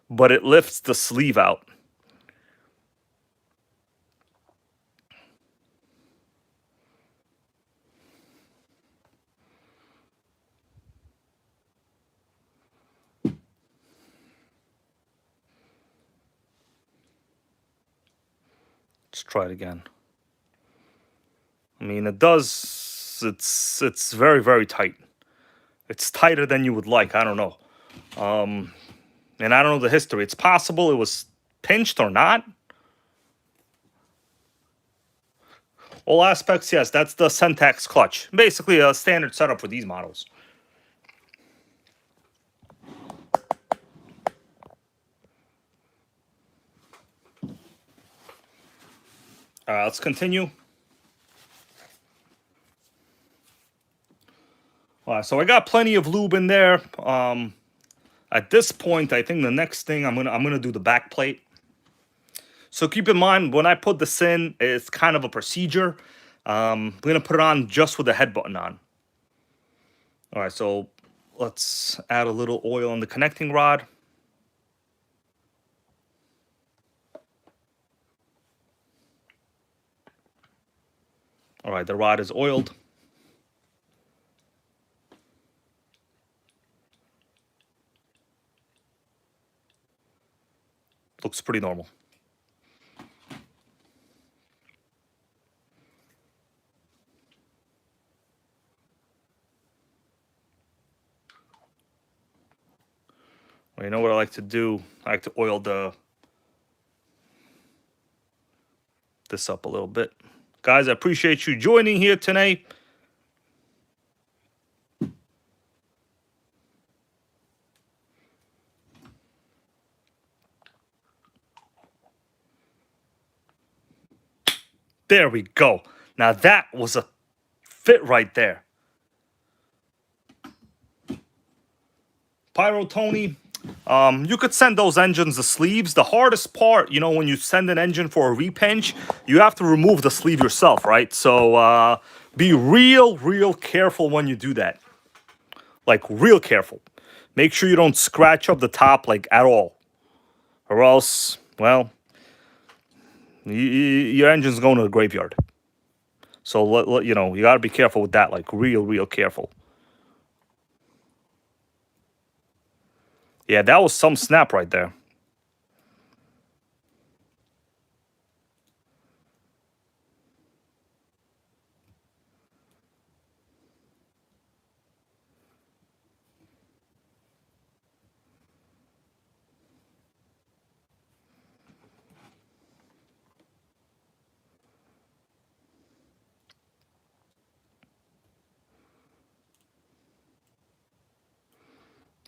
but it lifts the sleeve out. Let's try it again. I mean, it does. It's very, very tight. It's tighter than you would like. I don't know. And I don't know the history. It's possible it was pinched or not. All aspects, yes. That's the Syntax clutch. Basically a standard setup for these models. Let's continue. So I got plenty of lube in there. At this point, I think the next thing I'm gonna do the back plate. So keep in mind, when I put this in, it's kind of a procedure. I'm gonna put it on just with the head button on. All right, so let's add a little oil on the connecting rod. All right, the rod is oiled. Looks pretty normal. Well, you know what I like to do? I like to oil this up a little bit. Guys, I appreciate you joining here tonight. There we go. Now that was a fit right there. Pyro Tony, you could send those engines the sleeves. The hardest part, you know, when you send an engine for a repinch, you have to remove the sleeve yourself, right? So be real careful when you do that. Like, real careful. Make sure you don't scratch up the top, like, at all. Or else, well, your engine's going to the graveyard. So, you know, you got to be careful with that, like, real careful. Yeah, that was some snap right there.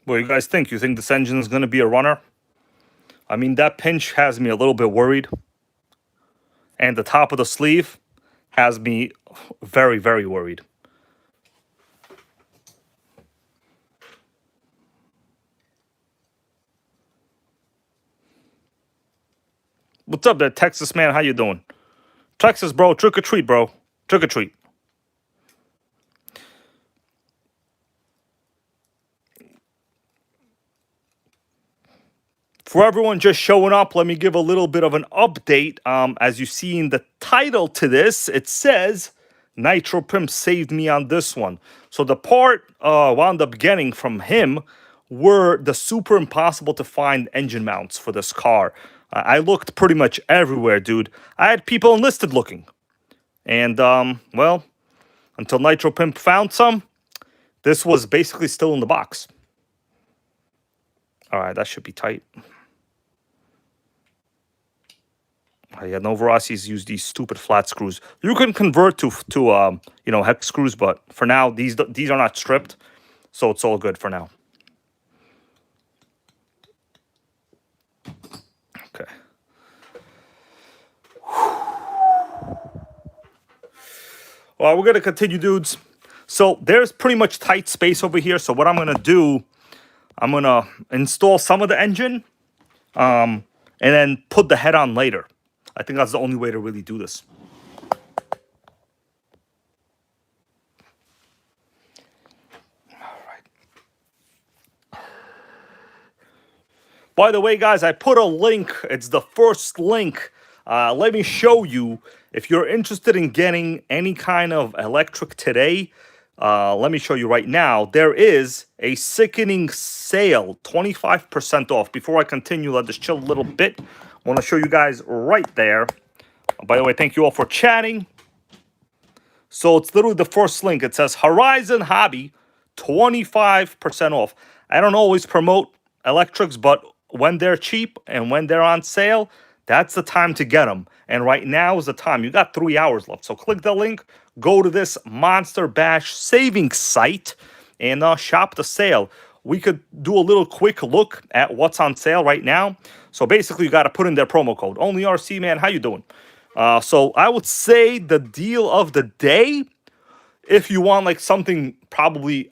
What do you guys think? You think this engine is going to be a runner? I mean, that pinch has me a little bit worried. And the top of the sleeve has me very worried. What's up there, Texas man? How you doing? Traxxas, bro. Trick or treat, bro. Trick or treat. For everyone just showing up, let me give a little bit of an update. As you see in the title to this, it says NitroPimp saved me on this one. So the part wound up getting from him were the super impossible to find engine mounts for this car. I looked pretty much everywhere, dude. I had people enlisted looking. And, well, until NitroPimp found some, this was basically still in the box. All right, that should be tight. Yeah, Novarassi's use these stupid flat screws. You can convert to you know, hex screws, but for now these are not stripped, so it's all good for now. Okay. Well, we're gonna continue, dudes. So there's pretty much tight space over here. So what I'm gonna do, I'm gonna install some of the engine, and then put the head on later. I think that's the only way to really do this. By the way, guys, I put a link. It's the first link. Let me show you. If you're interested in getting any kind of electric today, let me show you right now. There is a sickening sale, 25% off. Before I continue, let us chill a little bit. I want to show you guys right there. By the way, thank you all for chatting. So it's literally the first link. It says Horizon Hobby, 25% off. I don't always promote electrics, but when they're cheap and when they're on sale, that's the time to get them. And right now is the time. You got 3 hours left. So click the link, go to this Monster Bash savings site, and shop the sale. We could do a little quick look at what's on sale right now. So basically, you got to put in their promo code. Only RC, man. How you doing? So I would say the deal of the day, if you want like something probably,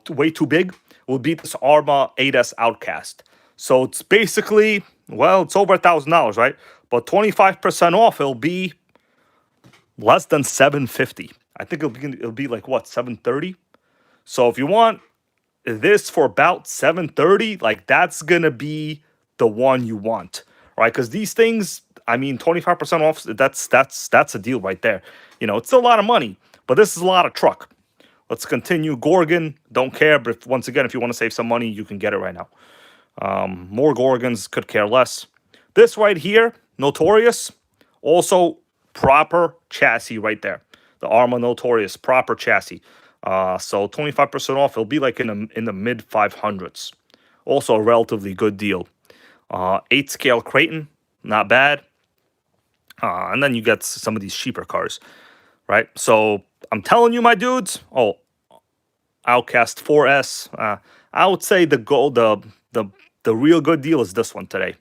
way too big, would be this Arma 8S Outcast. So it's basically, well, it's over $1,000, right? But 25% off, it'll be less than $750. I think it'll be like what, $730? So if you want this for about $730, like that's gonna be the one you want, right? Because these things, I mean, 25% off, that's a deal right there. It's still a lot of money, but this is a lot of truck. Let's continue. Gorgon, don't care, but once again, if you want to save some money, you can get it right now. More Gorgons, could care less. This right here, Notorious, also proper chassis right there. The Arma Notorious, proper chassis. So 25% off, it'll be like in the mid 500s. Also a relatively good deal. 8 scale Creighton, not bad. And then you get some of these cheaper cars, right? So I'm telling you, my dudes. Oh, Outcast 4S. I would say the real good deal is this one today.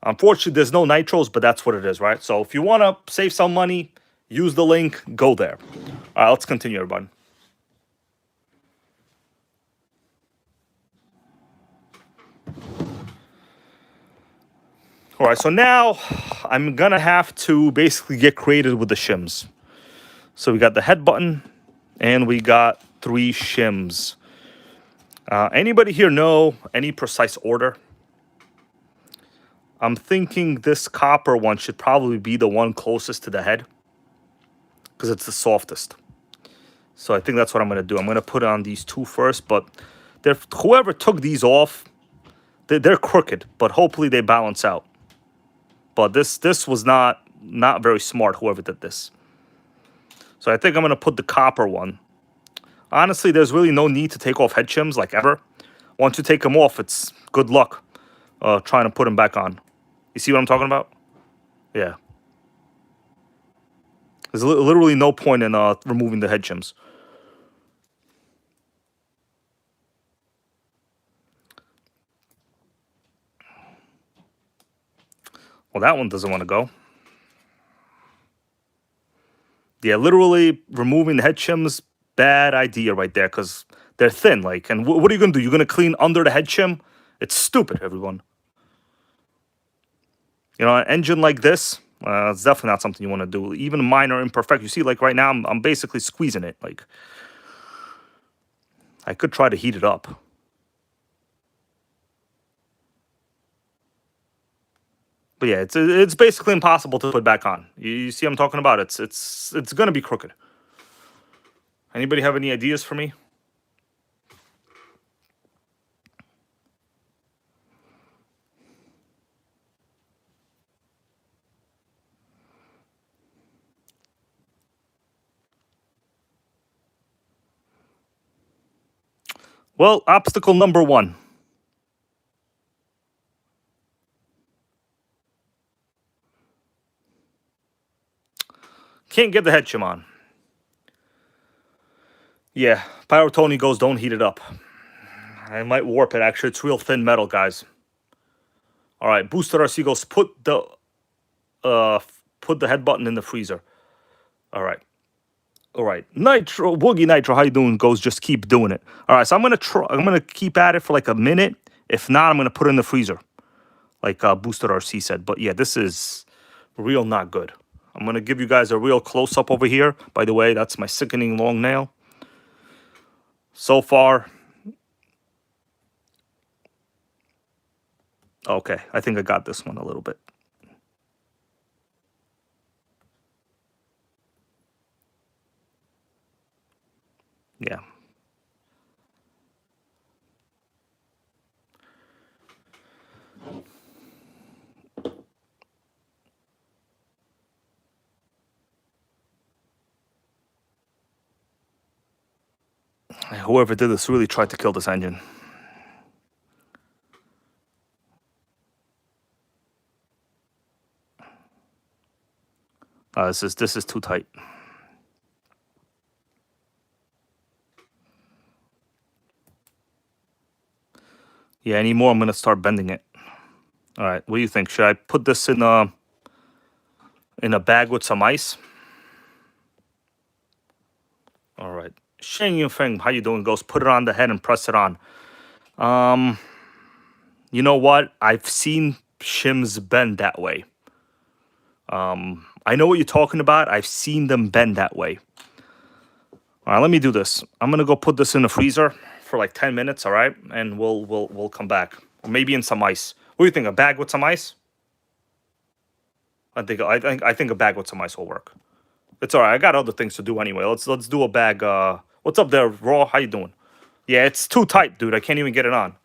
Unfortunately, there's no nitros, but that's what it is, right? So if you want to save some money, use the link, go there. All right, let's continue, everybody. All right, so now I'm going to have to basically get creative with the shims. So we got the head button, and we got 3 shims. Anybody here know any precise order? I'm thinking this copper one should probably be the one closest to the head, because it's the softest. So I think that's what I'm going to do. I'm going to put on these 2 first, but whoever took these off, they're crooked, but hopefully they balance out. But this was not very smart, whoever did this. So I think I'm going to put the copper one. Honestly, there's really no need to take off head shims, like ever. Once you take them off, it's good luck trying to put them back on. You see what I'm talking about? Yeah. There's literally no point in removing the head shims. Well, that one doesn't want to go. Yeah, literally removing the head shims, bad idea right there, because they're thin. Like, and what are you going to do? You're going to clean under the head shim? It's stupid, everyone. An engine like this, it's definitely not something you want to do. Even minor imperfect. You see, like right now, I'm basically squeezing it. Like, I could try to heat it up. But yeah, it's basically impossible to put back on. You see what I'm talking about? It's gonna be crooked. Anybody have any ideas for me? Well, obstacle number 1. Can't get the head shim on. Yeah, Pyrotony goes, don't heat it up. I might warp it, actually. It's real thin metal, guys. All right, Booster RC goes, put the head button in the freezer. All right. All right, Nitro, Boogie Nitro, how you doing? Goes, just keep doing it. All right, so I'm gonna try. I'm gonna keep at it for like a minute. If not, I'm gonna put it in the freezer, like Boosted RC said. But yeah, this is real not good. I'm gonna give you guys a real close up over here. By the way, that's my sickening long nail. So far, okay, I think I got this one a little bit. Yeah. Whoever did this really tried to kill this engine. This is too tight. Yeah, anymore, I'm gonna start bending it. All right, what do you think? Should I put this in a bag with some ice? All right, Sheng Yunfeng, how you doing? Goes, put it on the head and press it on. You know what? I've seen shims bend that way. I know what you're talking about. I've seen them bend that way. All right, let me do this. I'm gonna go put this in the freezer for like 10 minutes. All right, and we'll come back. Or maybe in some ice. What do you think? A bag with some ice? I think a bag with some ice will work. It's all right. I got other things to do anyway. Let's do a bag. What's up there, Raw? How you doing? Yeah, it's too tight, dude. I can't even get it on.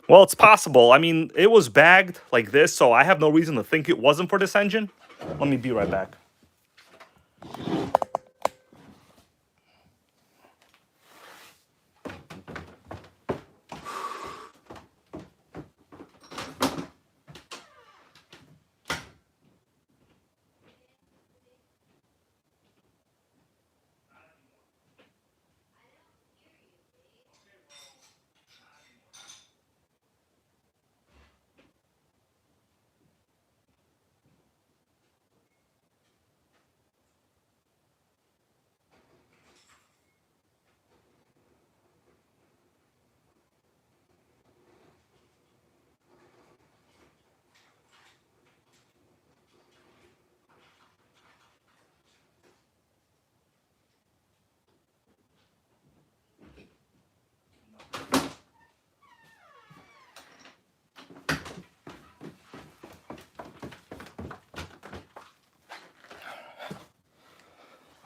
Well, it's possible. I mean, it was bagged like this, so I have no reason to think it wasn't for this engine. Let me be right back.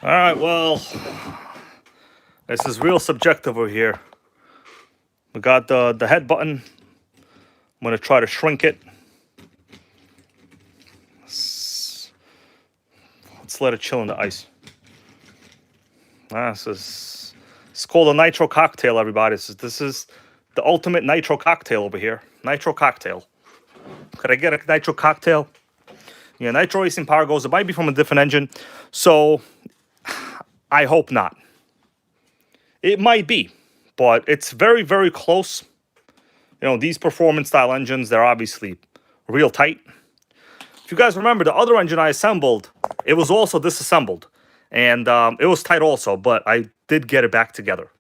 All right, well, this is real subjective over here. We got the head button. I'm gonna try to shrink it. Let's let it chill in the ice. It's called a nitro cocktail, everybody. This is the ultimate nitro cocktail over here. Nitro cocktail. Could I get a nitro cocktail? Yeah, Nitro Racing Power goes. It might be from a different engine, so I hope not. It might be, but it's very, very close. You know, these performance style engines, they're obviously real tight. If you guys remember, the other engine I assembled, it was also disassembled. And it was tight also, but I did get it back together.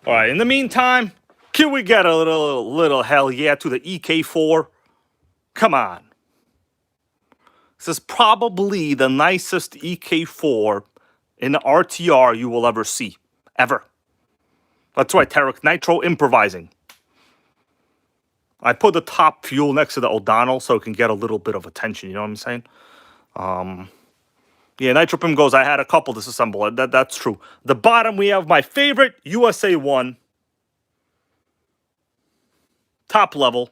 All right, in the meantime, can we get a little hell yeah to the EK4? Come on. This is probably the nicest EK4 in the RTR you will ever see. Ever. That's right, Tarek. Nitro improvising. I put the top fuel next to the O'Donnell so it can get a little bit of attention, you know what I'm saying? Yeah, NitroPimp goes, I had a couple disassemble. That's true. The bottom, we have my favorite USA 1. Top level.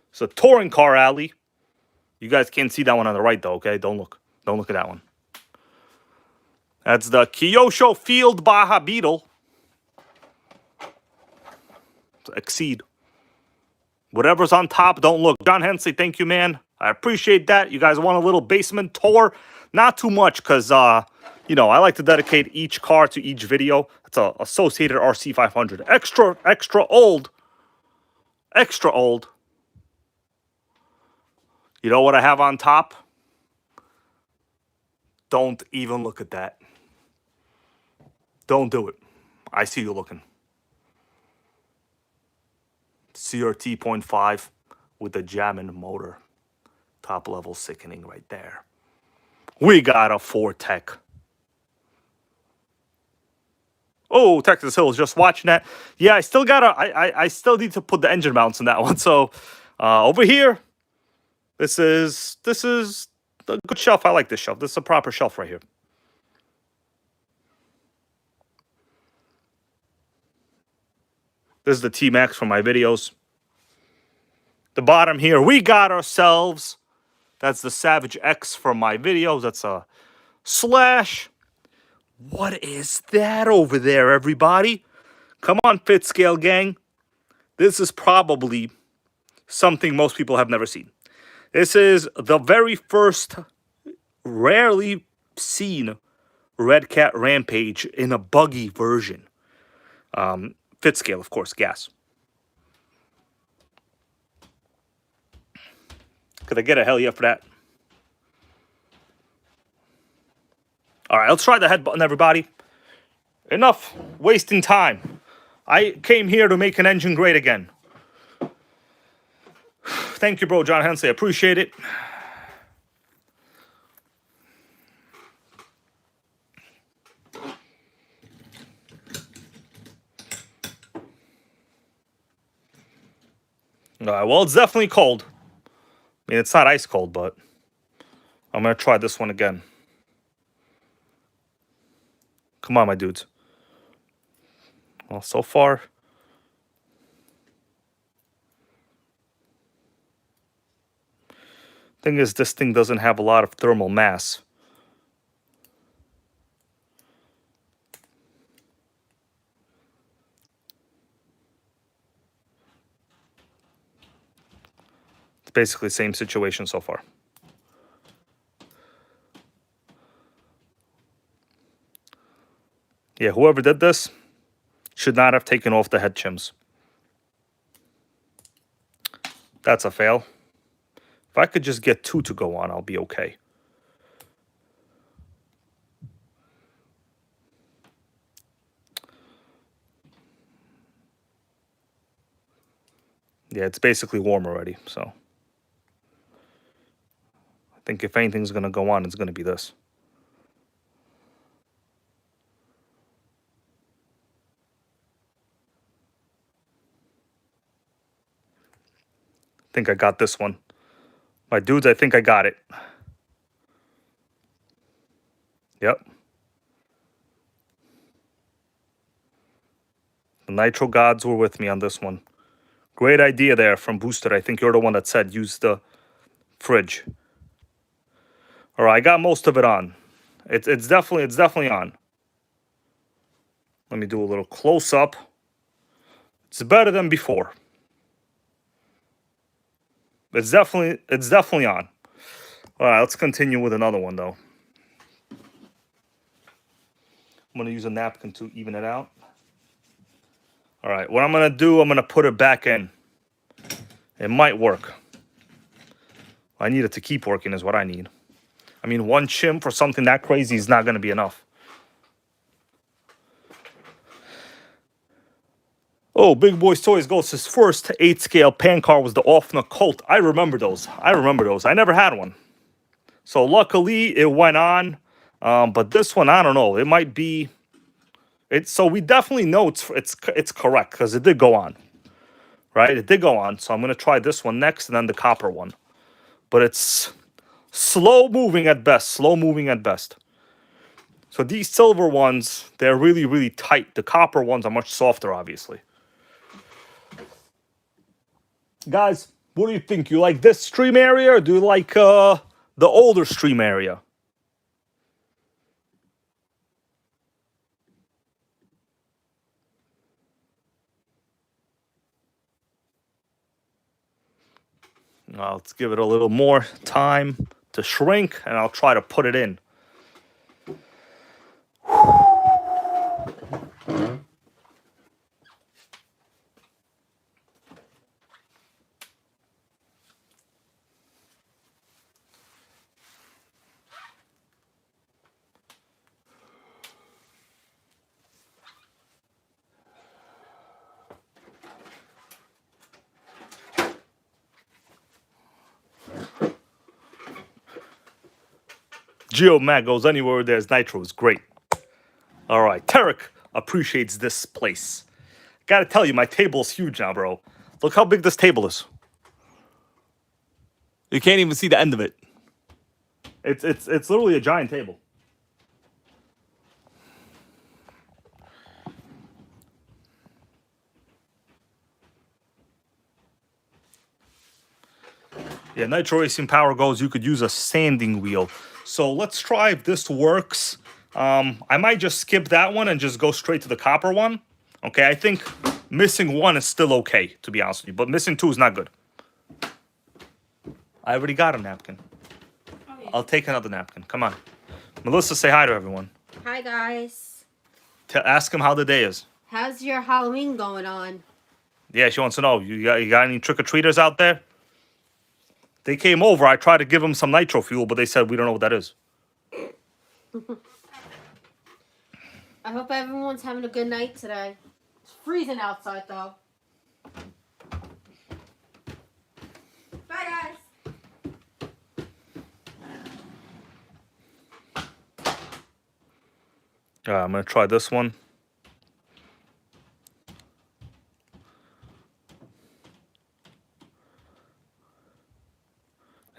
It's a touring car alley. You guys can't see that one on the right, though, okay? Don't look. Don't look at that one. That's the Kyosho Field Baja Beetle. Exceed. Whatever's on top, don't look. John Hensley, thank you, man. I appreciate that. You guys want a little basement tour? Not too much, because, you know, I like to dedicate each car to each video. It's a Associated RC 500. Extra old. Extra old. You know what I have on top? Don't even look at that. Don't do it. I see you looking. CRT 0.5 with the jamming motor. Top level sickening right there. We got a 4Tech. Oh, Texas Hills, just watching that. Yeah, I still gotta. I still need to put the engine mounts in that one. So, over here, this is a good shelf. I like this shelf. This is a proper shelf right here. This is the T-Max for my videos. The bottom here, we got ourselves. That's the Savage X for my videos. That's a Slash. What is that over there, everybody? Come on, Fit Scale Gang. This is probably something most people have never seen. This is the very first rarely seen Red Cat Rampage in a buggy version. Fit scale, of course, gas. Could I get a hell yeah for that? All right, let's try the head button, everybody. Enough wasting time. I came here to make an engine great again. Thank you, bro, John Hensley. I appreciate it. All right, well, it's definitely cold. I mean, it's not ice cold, but I'm going to try this one again. Come on, my dudes. Well, so far... Thing is, this thing doesn't have a lot of thermal mass. It's basically the same situation so far. Yeah, whoever did this should not have taken off the head chims. That's a fail. If I could just get 2 to go on, I'll be okay. Yeah, it's basically warm already, so. I think if anything's going to go on, it's going to be this. I think I got this one. My dudes, I think I got it. Yep. The Nitro gods were with me on this one. Great idea there from Booster. I think you're the one that said use the fridge. All right, I got most of it on. It's definitely on. Let me do a little close up. It's better than before. It's definitely on. All right, let's continue with another one though. I'm gonna use a napkin to even it out. All right, what I'm gonna do, I'm gonna put it back in. It might work. I need it to keep working is what I need. I mean, 1 chim for something that crazy is not gonna be enough. Oh, Big Boys Toys Ghost, his first 8-scale pan car was the Offna Colt. I remember those. I never had one. So luckily it went on. But this one, I don't know. It might be... So we definitely know it's correct because it did go on. Right? It did go on. So I'm going to try this one next and then the copper one. But it's slow moving at best. Slow moving at best. So these silver ones, they're really, really tight. The copper ones are much softer, obviously. Guys, what do you think? You like this stream area or do you like the older stream area? Let's give it a little more time to shrink, and I'll try to put it in. Geo Matt goes anywhere there's nitro is great. All right, Tarek appreciates this place. Gotta tell you, my table's huge now, bro. Look how big this table is. You can't even see the end of it. It's literally a giant table. Yeah, Nitro Racing Power goes, you could use a sanding wheel. So let's try if this works. I might just skip that one and just go straight to the copper one. Okay, I think missing one is still okay, to be honest with you. But missing two is not good. I already got a napkin. Oh, yeah. I'll take another napkin. Come on. Melissa, say hi to everyone. Hi, guys. Ask them how the day is. How's your Halloween going on? Yeah, she wants to know. You got any trick-or-treaters out there? They came over. I tried to give them some nitro fuel, but they said we don't know what that is. I hope everyone's having a good night today. It's freezing outside, though. Bye, guys. I'm going to try this one.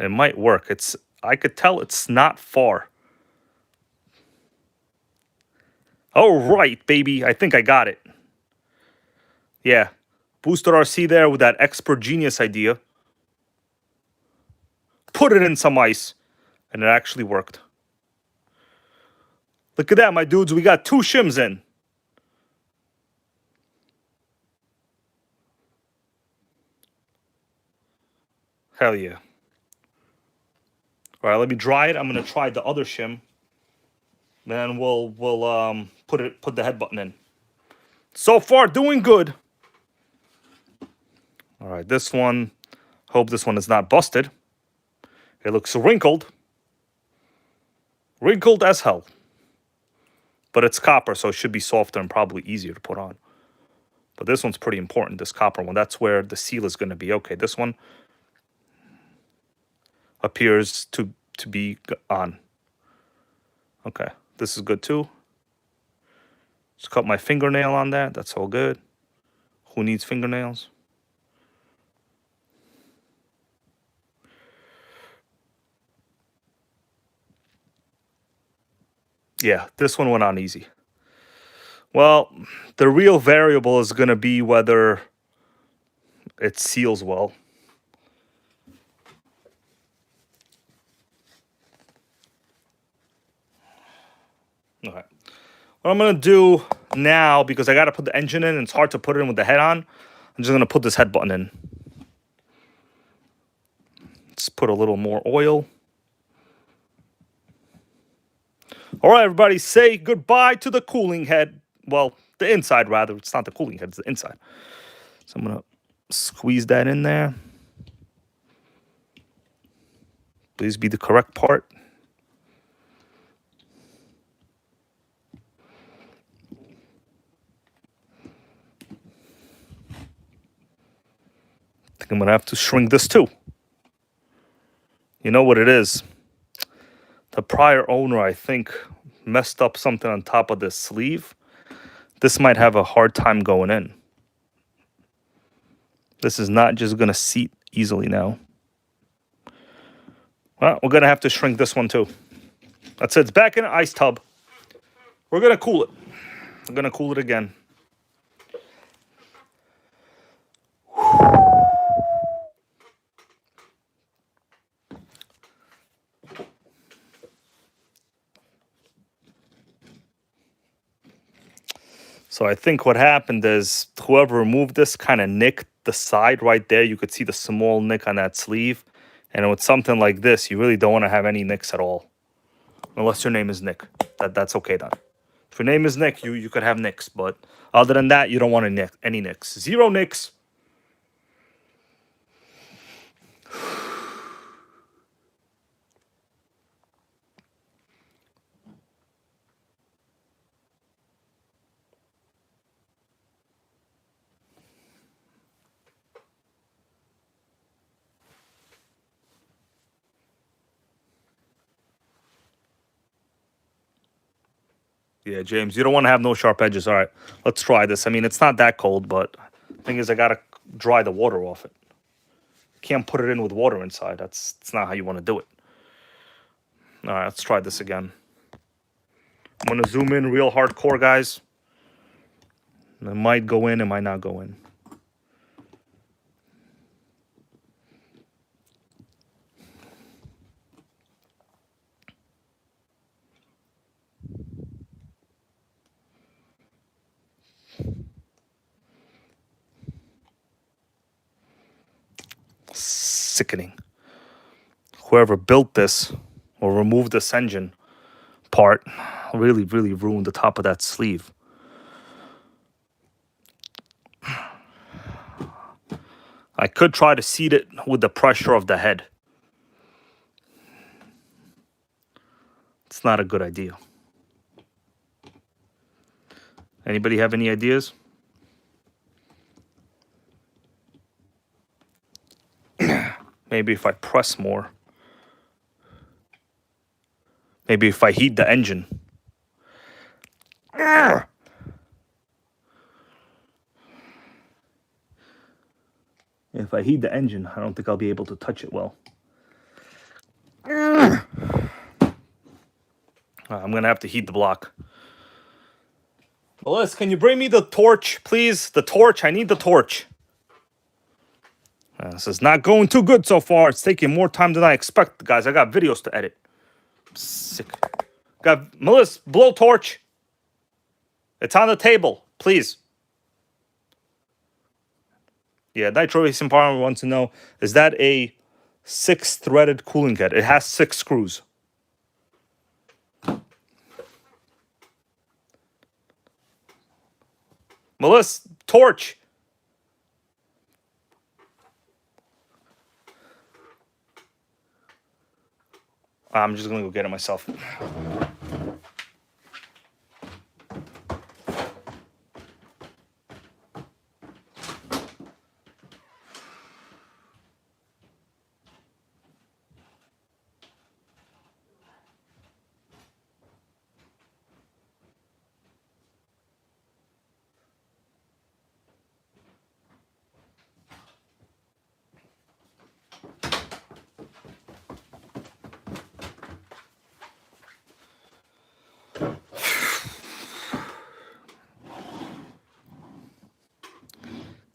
It might work. I could tell it's not far. All right, baby. I think I got it. Yeah. Boosted RC there with that expert genius idea. Put it in some ice. And it actually worked. Look at that, my dudes. We got 2 shims in. Hell yeah. All right, let me dry it. I'm gonna try the other shim. Then we'll put the head button in. So far, doing good. All right, this one. Hope this one is not busted. It looks wrinkled. Wrinkled as hell. But it's copper, so it should be softer and probably easier to put on. But this one's pretty important, this copper one. That's where the seal is going to be. Okay, this one appears to be on. Okay, this is good too. Just cut my fingernail on that. That's all good. Who needs fingernails? Yeah, this one went on easy. Well, the real variable is going to be whether it seals well. Okay. What I'm going to do now, because I got to put the engine in, and it's hard to put it in with the head on, I'm just going to put this head button in. Let's put a little more oil. All right, everybody, say goodbye to the cooling head. Well, the inside, rather. It's not the cooling head, it's the inside. So I'm going to squeeze that in there. Please be the correct part. I think I'm going to have to shrink this too. You know what it is? The prior owner, I think, messed up something on top of this sleeve. This might have a hard time going in. This is not just going to seat easily now. Well, we're going to have to shrink this one too. That's it. It's back in an ice tub. We're going to cool it. We're going to cool it again. So I think what happened is whoever removed this kind of nicked the side right there, you could see the small nick on that sleeve. And with something like this, you really don't want to have any nicks at all. Unless your name is Nick. That's okay then. If your name is Nick, you could have nicks. But other than that, you don't want any nicks. 0 nicks. Yeah, James, you don't want to have no sharp edges. All right, let's try this. I mean, it's not that cold, but the thing is I got to dry the water off it. Can't put it in with water inside. That's not how you want to do it. All right, let's try this again. I'm going to zoom in real hardcore, guys. It might go in, it might not go in. Sickening. Whoever built this or removed this engine part really ruined the top of that sleeve. I could try to seat it with the pressure of the head. It's not a good idea. Anybody have any ideas? Maybe if I press more. Maybe if I heat the engine. If I heat the engine, I don't think I'll be able to touch it well. I'm going to have to heat the block. Melissa, can you bring me the torch, please? The torch. I need the torch. This is not going too good so far. It's taking more time than I expected, guys. I got videos to edit. I'm sick. Got Melissa, blow torch. It's on the table, please. Yeah, Nitro Racing Partner wants to know, is that a 6-threaded cooling head? It has 6 screws. Melissa, torch. I'm just going to go get it myself.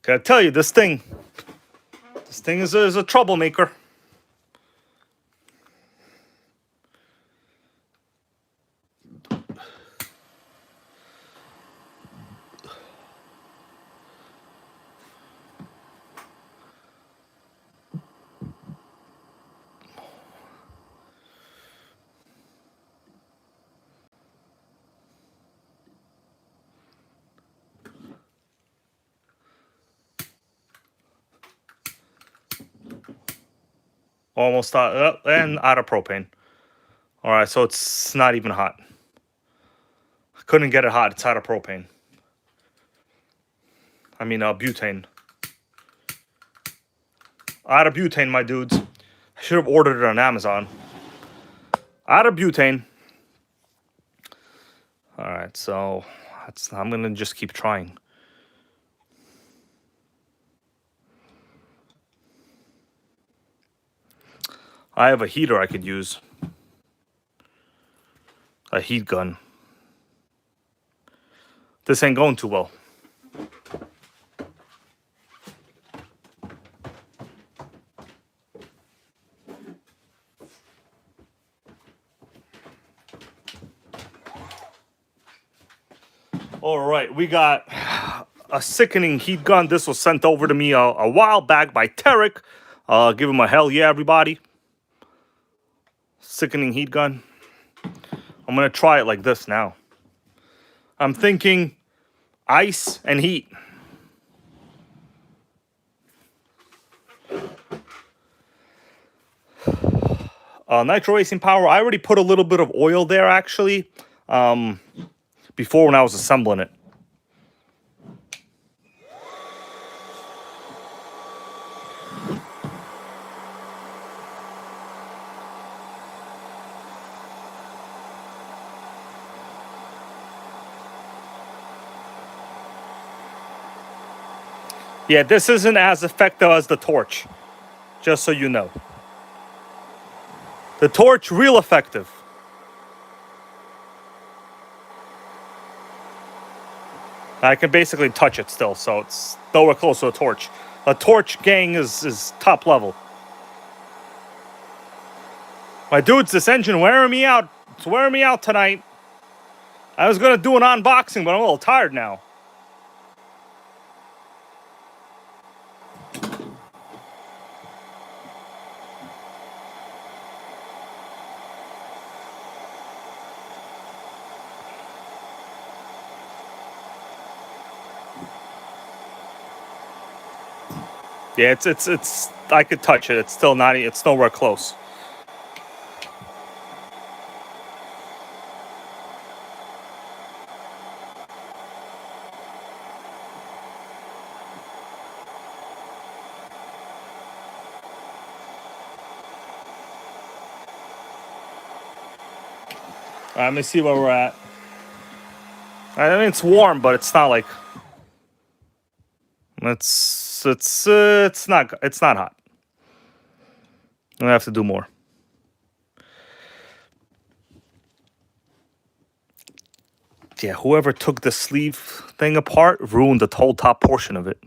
Gotta tell you, this thing is a troublemaker. Almost out, and out of propane. All right, so it's not even hot. I couldn't get it hot. It's out of propane. I mean, butane. Out of butane, my dudes. I should have ordered it on Amazon. Out of butane. All right, so I'm gonna just keep trying. I have a heater I could use. A heat gun. This ain't going too well. All right, we got a sickening heat gun. This was sent over to me a while back by Tarek. Give him a hell yeah, everybody. Sickening heat gun. I'm going to try it like this now. I'm thinking ice and heat. Nitro Racing Power, I already put a little bit of oil there, actually, before when I was assembling it. Yeah, this isn't as effective as the torch, just so you know. The torch, real effective. I can basically touch it still, so it's nowhere close to a torch. A torch gang is top level. My dudes, this engine wearing me out. It's wearing me out tonight. I was going to do an unboxing, but I'm a little tired now. Yeah, it's I could touch it. It's still not, it's nowhere close. All right, let me see where we're at. I mean, it's warm, but it's not like it's not hot. I'm gonna have to do more. Yeah, whoever took the sleeve thing apart ruined the whole top portion of it.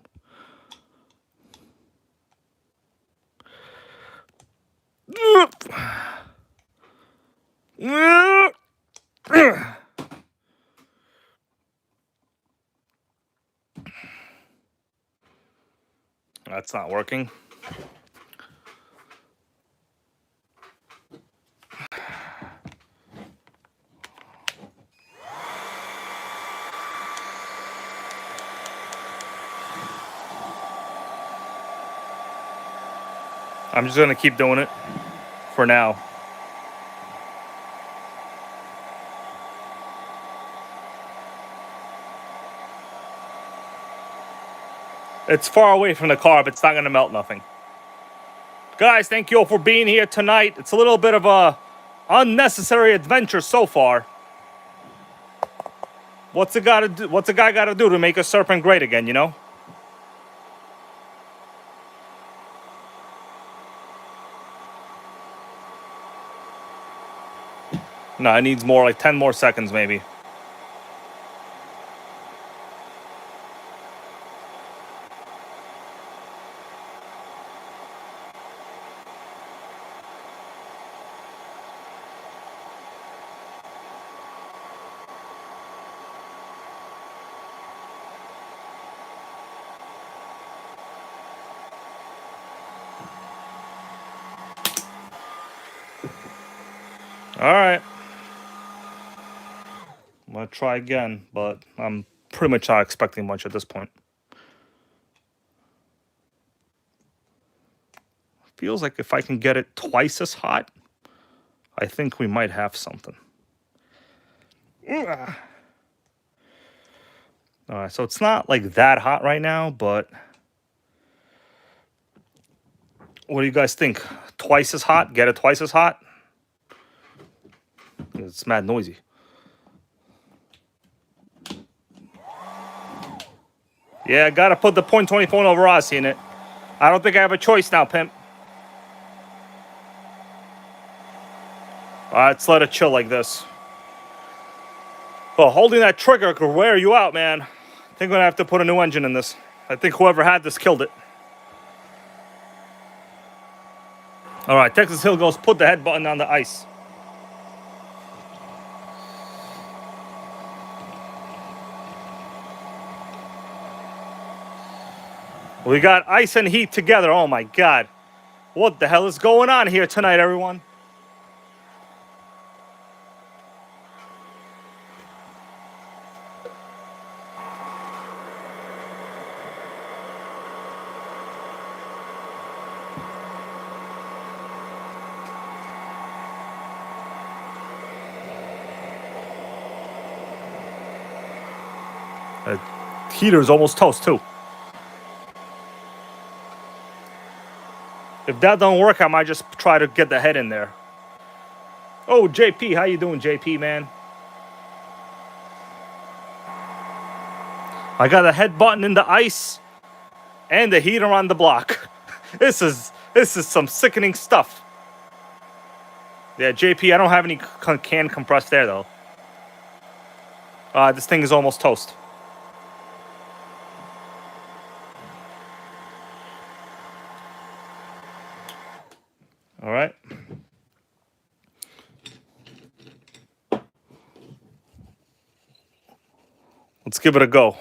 That's not working. I'm just gonna keep doing it for now. It's far away from the car, but it's not gonna melt nothing. Guys, thank you all for being here tonight. It's a little bit of a unnecessary adventure so far. What's a guy gotta do to make a Serpent great again, you know? No, it needs more, like 10 more seconds maybe. All right. I'm gonna try again, but I'm pretty much not expecting much at this point. Feels like if I can get it twice as hot, I think we might have something. All right, so it's not like that hot right now, but what do you guys think? Twice as hot? Get it twice as hot? It's mad noisy. Yeah, I gotta put the .24 Novarossi in it. I don't think I have a choice now, pimp. All right, let's let it chill like this. Well, holding that trigger could wear you out, man. I think I'm gonna have to put a new engine in this. I think whoever had this killed it. All right, Texas Hill goes, put the head button on the ice. We got ice and heat together. Oh my God. What the hell is going on here tonight, everyone? The heater is almost toast too. If that don't work, I might just try to get the head in there. Oh, JP, how you doing, JP, man? I got a head button in the ice and the heater on the block. This is some sickening stuff. Yeah, JP, I don't have any can compressed air though. This thing is almost toast. All right. Let's give it a go.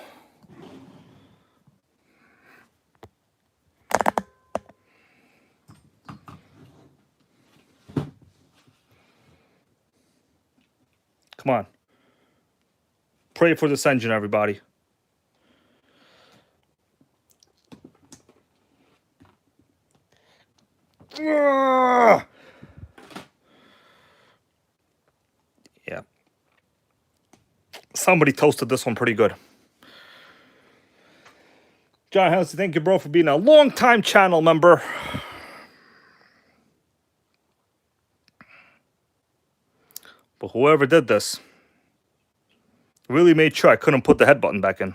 Come on. Pray for this engine, everybody. Yeah. Somebody toasted this one pretty good. John Hennessy, thank you, bro, for being a long-time channel member. But whoever did this really made sure I couldn't put the head button back in.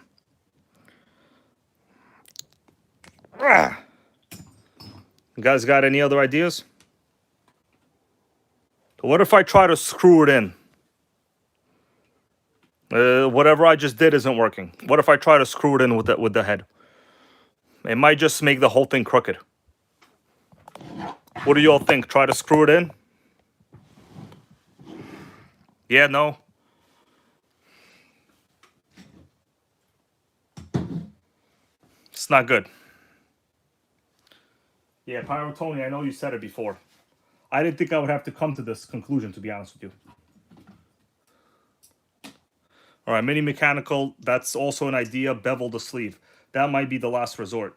You guys got any other ideas? What if I try to screw it in? Whatever I just did isn't working. What if I try to screw it in with the head? It might just make the whole thing crooked. What do you all think? Try to screw it in? Yeah, no? It's not good. Yeah, Pyro Tony, I know you said it before. I didn't think I would have to come to this conclusion, to be honest with you. All right, mini mechanical. That's also an idea. Bevel the sleeve. That might be the last resort.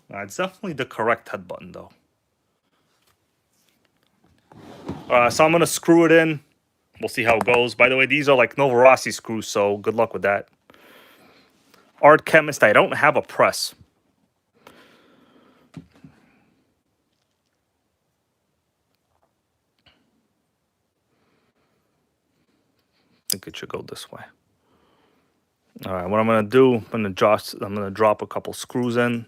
It's definitely the correct head button, though. So I'm going to screw it in. We'll see how it goes. By the way, these are like Novarossi screws, so good luck with that. Art Chemist, I don't have a press. I think it should go this way. All right, what I'm going to do, I'm going to drop a couple screws in.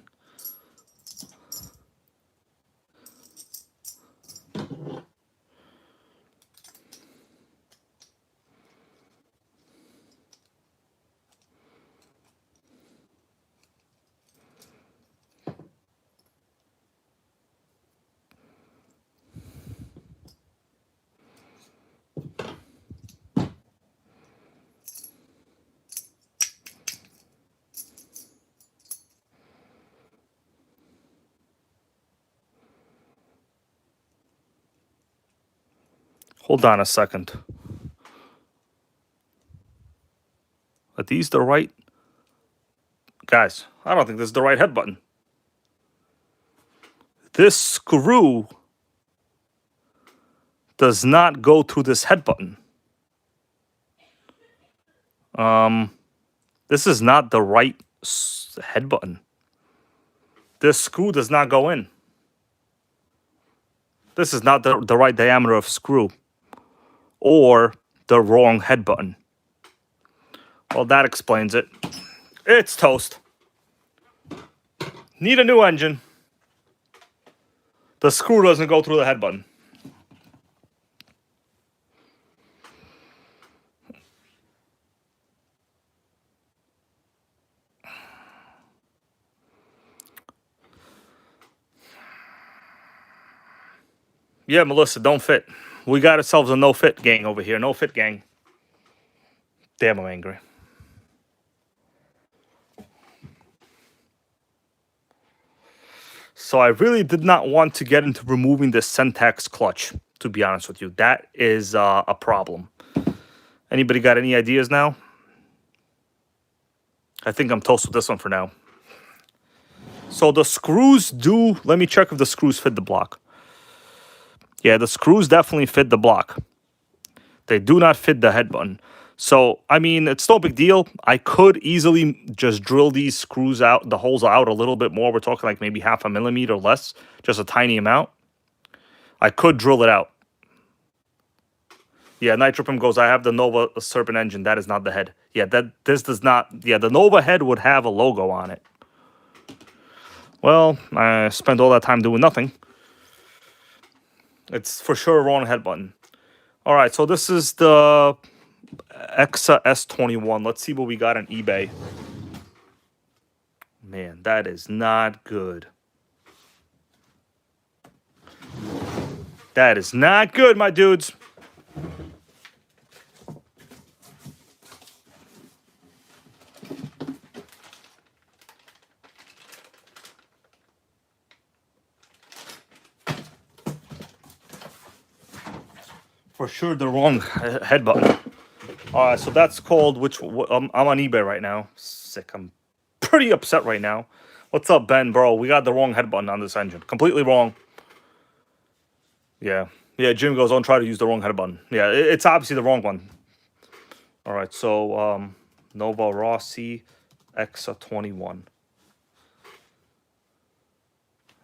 Hold on a second. Are these the right? Guys, I don't think this is the right head button. This screw does not go through this head button. This is not the right head button. This screw does not go in. This is not the right diameter of screw. Or the wrong head button. Well, that explains it. It's toast. Need a new engine. The screw doesn't go through the head button. Yeah, Melissa, don't fit. We got ourselves a no-fit gang over here. No-fit gang. Damn, I'm angry. So I really did not want to get into removing the Syntax clutch, to be honest with you. That is a problem. Anybody got any ideas now? I think I'm toast with this one for now. So the screws do... Let me check if the screws fit the block. Yeah, the screws definitely fit the block. They do not fit the head button. So, I mean, it's no big deal. I could easily just drill these screws out, the holes out a little bit more. We're talking like maybe 0.5 millimeter less, just a tiny amount. I could drill it out. Yeah, NitroPimp goes, I have the Nova Serpent engine. That is not the head. Yeah, this does not... Yeah, the Nova head would have a logo on it. Well, I spent all that time doing nothing. It's for sure a wrong head button. All right, so this is the Exa S21. Let's see what we got on eBay. Man, that is not good. That is not good, my dudes. For sure the wrong head button. All right, so that's called I'm on eBay right now. Sick. I'm pretty upset right now. What's up, Ben, bro? We got the wrong head button on this engine. Completely wrong. Yeah. Yeah, Jim goes, don't try to use the wrong head button. Yeah, it's obviously the wrong one. All right, so Novarossi Exa 21.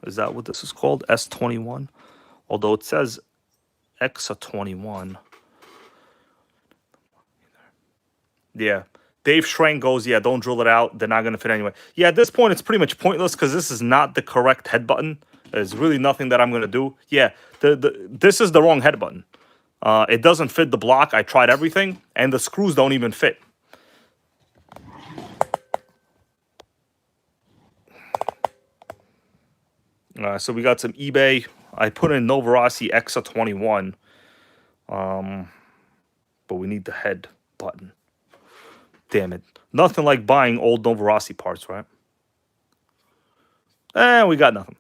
Is that what this is called? S21? Although it says Exa 21. Yeah. Dave Schrank goes, yeah, don't drill it out. They're not going to fit anyway. Yeah, at this point, it's pretty much pointless because this is not the correct head button. There's really nothing that I'm going to do. Yeah, this is the wrong head button. It doesn't fit the block. I tried everything, and the screws don't even fit. So we got some eBay. I put in Novarossi Exa 21. But we need the head button. Damn it. Nothing like buying old Novarossi parts, right? We got nothing.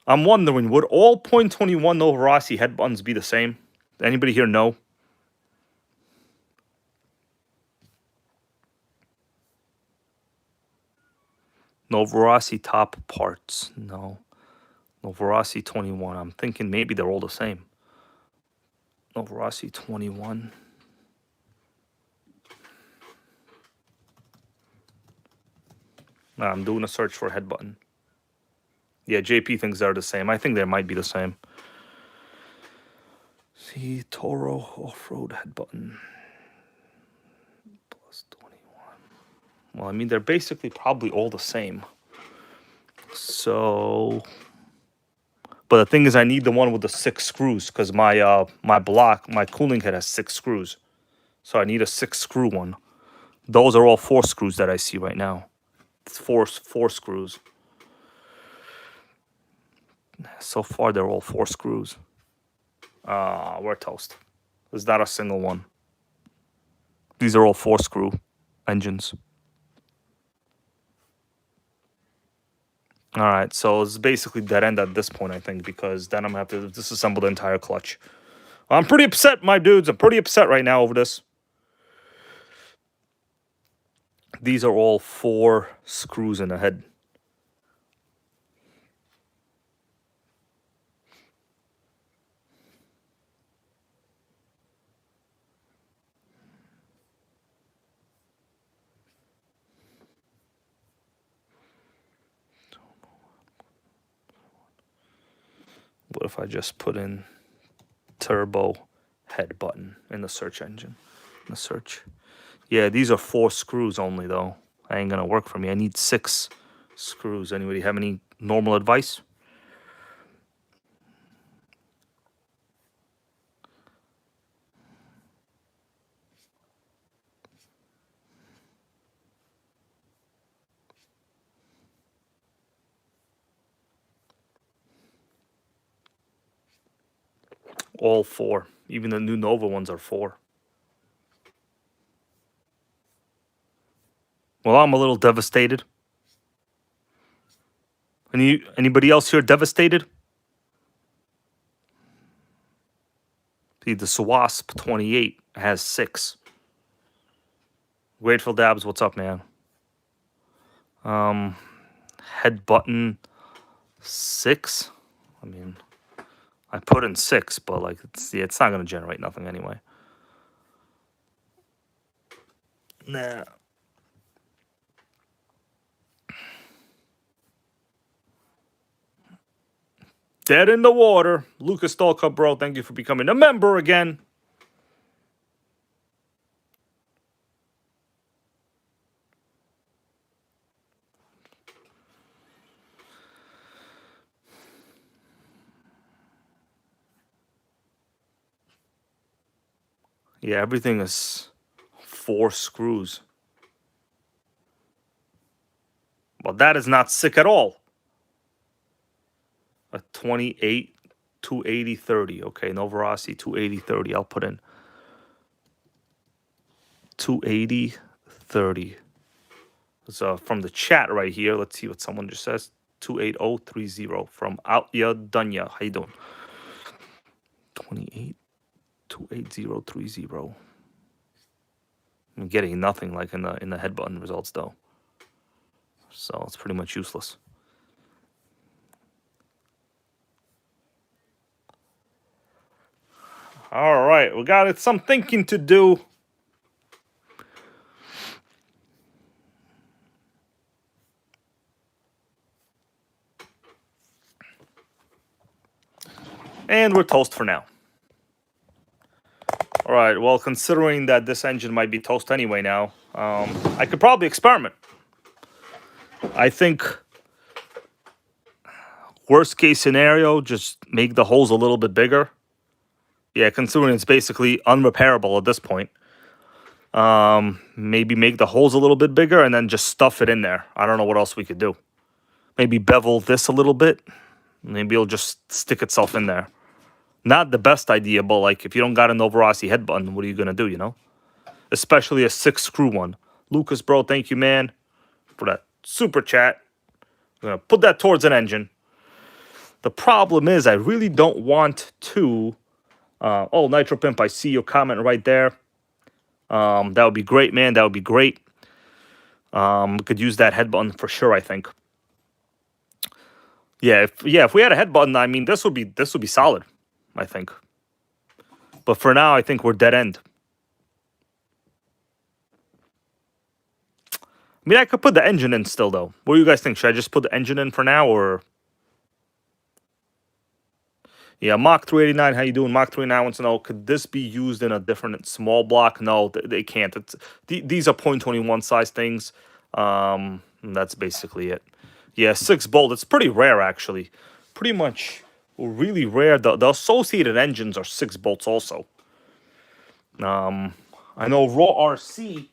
I'm wondering, would all .21 Novarossi head buttons be the same? Anybody here know? Novarossi top parts. No. Novarossi 21. I'm thinking maybe they're all the same. Novarossi 21. I'm doing a search for a head button. Yeah, JP thinks they're the same. I think they might be the same. See, Toro off-road head button. Plus 21. Well, I mean, they're basically probably all the same. So... But the thing is, I need the one with the 6 screws because my cooling head has 6 screws. So I need a 6-screw one. Those are all 4 screws that I see right now. It's four screws. So far, they're all 4 screws. We're toast. There's not a single one. These are all 4-screw engines. All right, so it's basically dead end at this point, I think, because then I'm going to have to disassemble the entire clutch. I'm pretty upset, my dudes. I'm pretty upset right now over this. These are all 4 screws in the head. What if I just put in turbo head button in the search engine? In the search. Yeah, these are 4 screws only, though. That ain't gonna work for me. I need 6 screws. Anybody have any normal advice? All 4. Even the new Nova ones are 4. Well, I'm a little devastated. Anybody else here devastated? See, the Swasp 28 has 6. Grateful Dabs, what's up, man? Head button 6. I mean, I put in 6, but like it's not gonna generate nothing anyway. Nah. Dead in the water. Lucas Stolka, bro, thank you for becoming a member again. Yeah, everything is 4 screws. Well, that is not sick at all. A 28, 280, 30. Okay, Novarossi, 280, 30. I'll put in 280, 30. So from the chat right here, let's see what someone just says. 28030 from Outya Dunya. How you doing? 28, 28030. I'm getting nothing like in the head button results though. So it's pretty much useless. All right, we got some thinking to do. And we're toast for now. All right, well, considering that this engine might be toast anyway now, I could probably experiment. I think worst case scenario, just make the holes a little bit bigger. Yeah, considering it's basically unrepairable at this point. Maybe make the holes a little bit bigger and then just stuff it in there. I don't know what else we could do. Maybe bevel this a little bit. Maybe it'll just stick itself in there. Not the best idea, but like if you don't got a Novarossi head button, what are you gonna do, you know? Especially a 6-screw one. Lucas, bro, thank you, man, for that super chat. I'm gonna put that towards an engine. The problem is I really don't want to... oh, NitroPimp, I see your comment right there. That would be great, man. That would be great. We could use that head button for sure, I think. Yeah, if we had a head button, I mean, this would be solid, I think. But for now, I think we're dead end. I mean, I could put the engine in still, though. What do you guys think? Should I just put the engine in for now, or... Yeah, Mach 389, how you doing? Mach 389 wants to know, could this be used in a different small block? No, they can't. These are 0.21 size things. That's basically it. Yeah, 6 bolt. It's pretty rare, actually. Pretty much really rare. The associated engines are 6 bolts also. I know Raw RC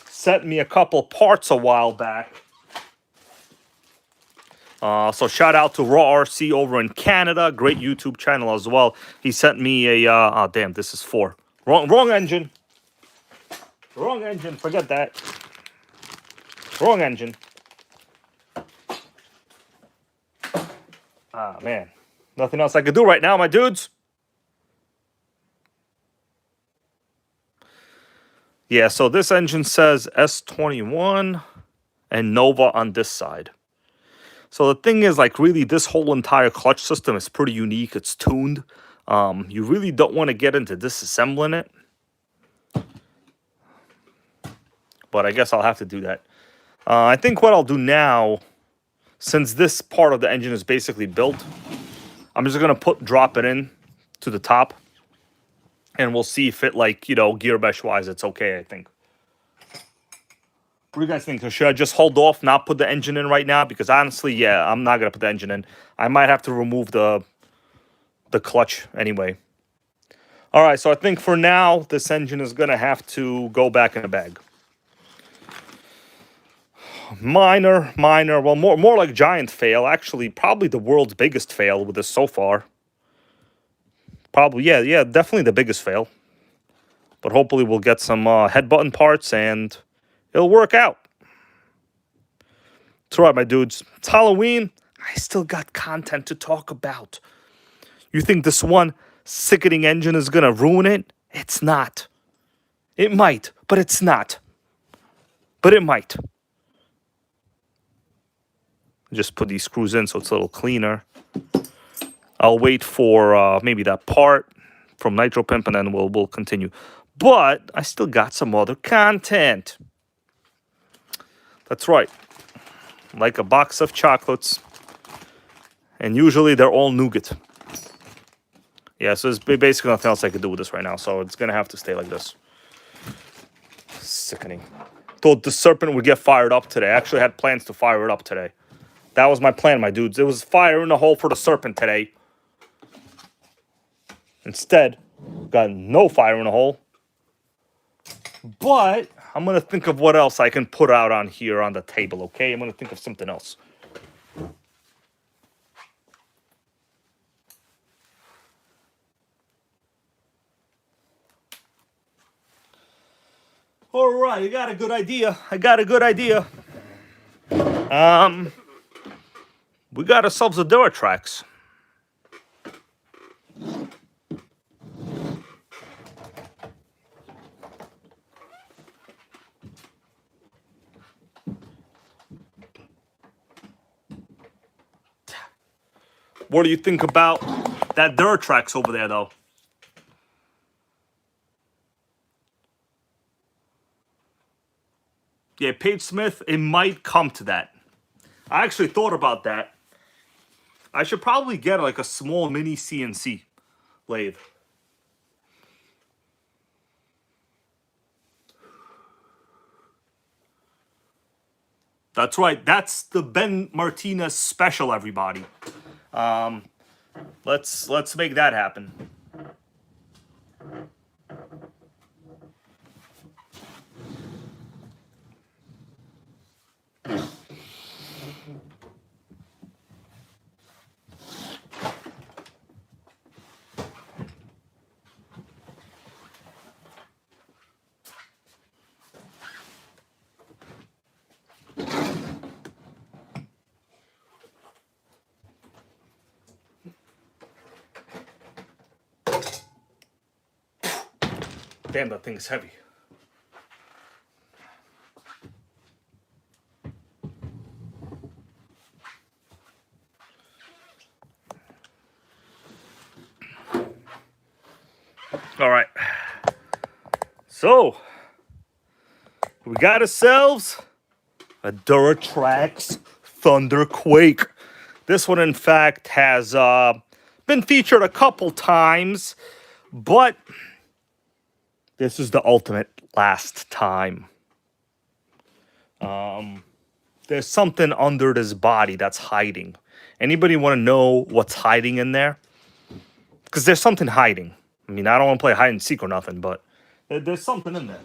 sent me a couple parts a while back. So shout out to Raw RC over in Canada. Great YouTube channel as well. He sent me a... oh, damn, this is 4. Wrong engine. Wrong engine. Forget that. Wrong engine. Ah, man. Nothing else I could do right now, my dudes. Yeah, so this engine says S21 and Nova on this side. So the thing is, like, really, this whole entire clutch system is pretty unique. It's tuned. You really don't want to get into disassembling it. But I guess I'll have to do that. I think what I'll do now, since this part of the engine is basically built, I'm just going to drop it in to the top. And we'll see if it, like, you know, gear mesh-wise, it's okay, I think. What do you guys think? Should I just hold off, not put the engine in right now? Because honestly, yeah, I'm not going to put the engine in. I might have to remove the clutch anyway. All right, so I think for now, this engine is going to have to go back in a bag. Minor, well, more like giant fail. Actually, probably the world's biggest fail with this so far. Probably, yeah, definitely the biggest fail. But hopefully we'll get some head button parts and it'll work out. That's right, my dudes. It's Halloween. I still got content to talk about. You think this one sickening engine is going to ruin it? It's not. It might, but it's not. But it might. Just put these screws in so it's a little cleaner. I'll wait for maybe that part from NitroPimp, and then we'll continue. But I still got some other content. That's right. Like a box of chocolates. And usually they're all nougat. Yeah, so there's basically nothing else I can do with this right now. So it's going to have to stay like this. Sickening. Thought the Serpent would get fired up today. I actually had plans to fire it up today. That was my plan, my dudes. It was fire in the hole for the Serpent today. Instead, got no fire in the hole. But I'm going to think of what else I can put out on here on the table, okay? I'm going to think of something else. All right, I got a good idea. We got ourselves a Duratrax. What do you think about that Duratrax over there, though? Yeah, Paige Smith, it might come to that. I actually thought about that. I should probably get like a small mini CNC lathe. That's right. That's the Ben Martinez special, everybody. Let's make that happen. Damn, that thing is heavy. All right. So, we got ourselves a Duratrax Thunderquake. This one, in fact, has been featured a couple times, but this is the ultimate last time. There's something under this body that's hiding. Anybody want to know what's hiding in there? Because there's something hiding. I mean, I don't want to play hide and seek or nothing, but there's something in there.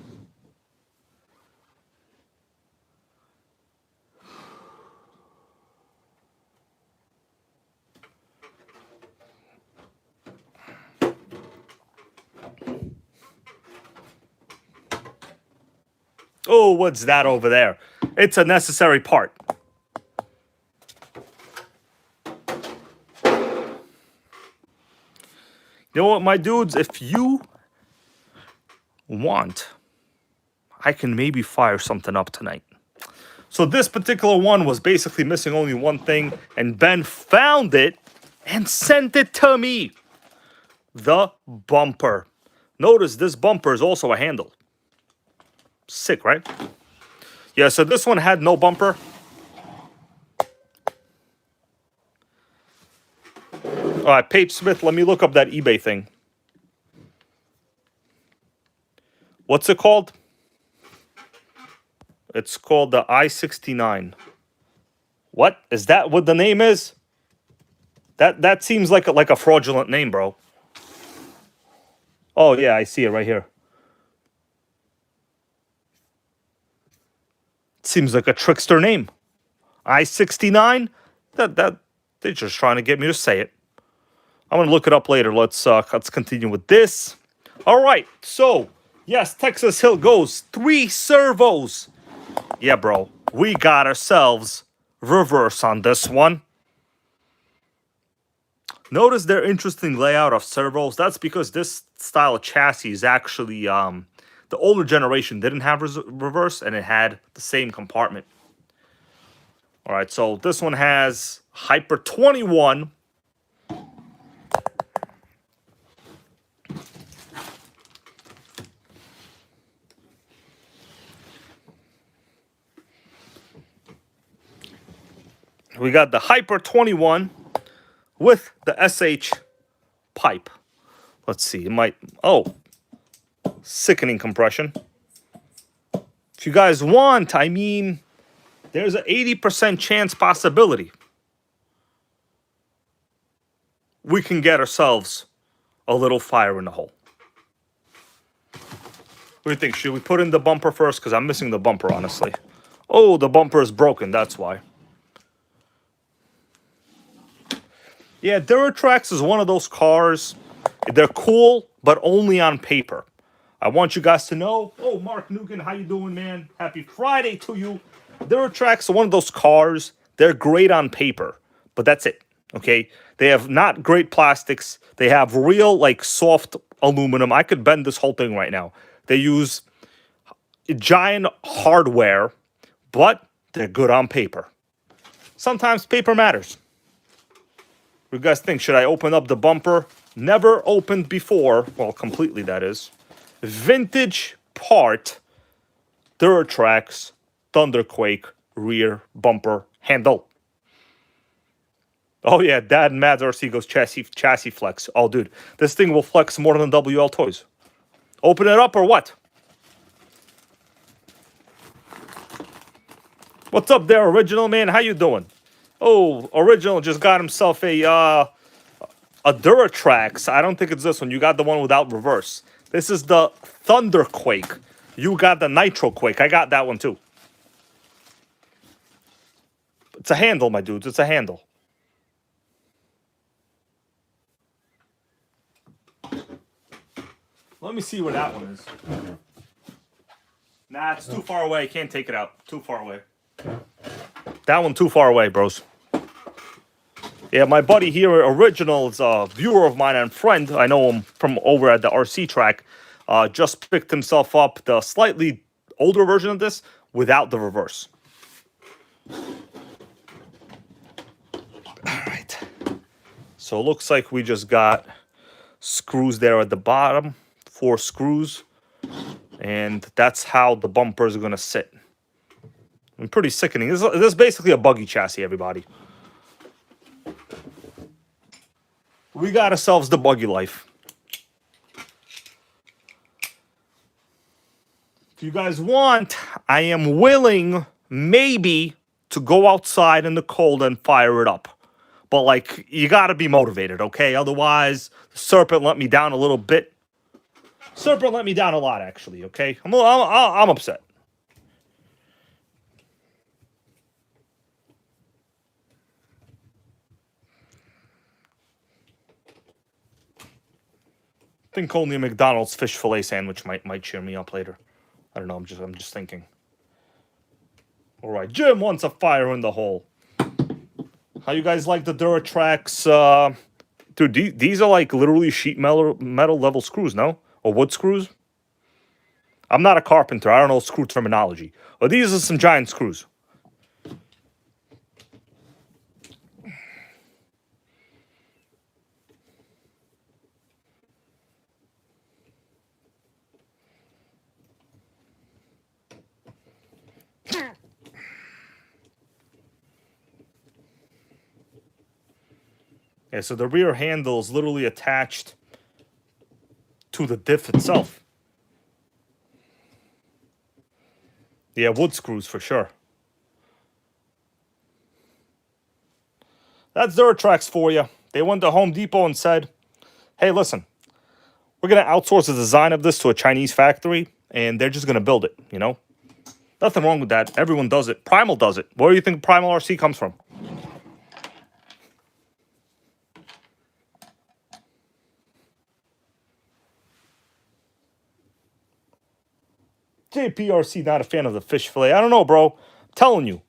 Oh, what's that over there? It's a necessary part. You know what, my dudes? If you want, I can maybe fire something up tonight. So this particular one was basically missing only one thing, and Ben found it and sent it to me. The bumper. Notice this bumper is also a handle. Sick, right? Yeah, so this one had no bumper. All right, Paige Smith, let me look up that eBay thing. What's it called? It's called the I-69. What? Is that what the name is? That seems like a fraudulent name, bro. Oh, yeah, I see it right here. Seems like a trickster name. I-69? That they're just trying to get me to say it. I'm gonna look it up later. Let's continue with this. All right, so yes, Texas Hill goes 3 servos. Yeah, bro, we got ourselves reverse on this one. Notice their interesting layout of servos. That's because this style of chassis is actually, the older generation didn't have reverse, and it had the same compartment. All right, so this one has Hyper 21. We got the Hyper 21 with the SH pipe. Let's see, it might, oh, sickening compression. If you guys want, I mean, there's an 80% chance possibility we can get ourselves a little fire in the hole. What do you think? Should we put in the bumper first? Because I'm missing the bumper, honestly. Oh, the bumper is broken, that's why. Yeah, Duratrax is one of those cars. They're cool, but only on paper. I want you guys to know. Oh, Mark Nugan, how you doing, man? Happy Friday to you. Duratrax are one of those cars. They're great on paper, but that's it. Okay, they have not great plastics. They have real, like, soft aluminum. I could bend this whole thing right now. They use giant hardware, but they're good on paper. Sometimes paper matters. What do you guys think? Should I open up the bumper? Never opened before. Well, completely, that is. Vintage part. Duratrax Thunderquake rear bumper handle. Oh yeah, Dad and Mads RC goes chassis flex. Oh dude, this thing will flex more than WL Toys. Open it up or what? What's up there, Original, man? How you doing? Oh, Original just got himself a Duratrax. I don't think it's this one. You got the one without reverse. This is the Thunderquake. You got the NitroQuake. I got that one too. It's a handle, my dudes. It's a handle. Let me see where that one is. Nah, it's too far away. Can't take it out. Too far away. That one too far away, bros. Yeah, my buddy here, Original, is a viewer of mine and friend. I know him from over at the RC track. Just picked himself up the slightly older version of this without the reverse. All right. So it looks like we just got screws there at the bottom. 4 screws. And that's how the bumpers are going to sit. I'm pretty sickening. This is basically a buggy chassis, everybody. We got ourselves the buggy life. If you guys want, I am willing, maybe, to go outside in the cold and fire it up. But, like, you got to be motivated, okay? Otherwise, Serpent let me down a little bit. Serpent let me down a lot, actually, okay? I'm upset. I think only a McDonald's fish fillet sandwich might cheer me up later. I don't know. I'm just thinking. All right, Jim wants a fire in the hole. How you guys like the Duratrax? Dude, these are like literally sheet metal level screws, no? Or wood screws? I'm not a carpenter. I don't know screw terminology. But these are some giant screws. Yeah, so the rear handle is literally attached to the diff itself. Yeah, wood screws for sure. That's Duratrax for you. They went to Home Depot and said, hey, listen, we're going to outsource the design of this to a Chinese factory, and they're just going to build it, you know? Nothing wrong with that. Everyone does it. Primal does it. Where do you think Primal RC comes from? JPRC not a fan of the fish fillet. I don't know, bro. I'm telling you.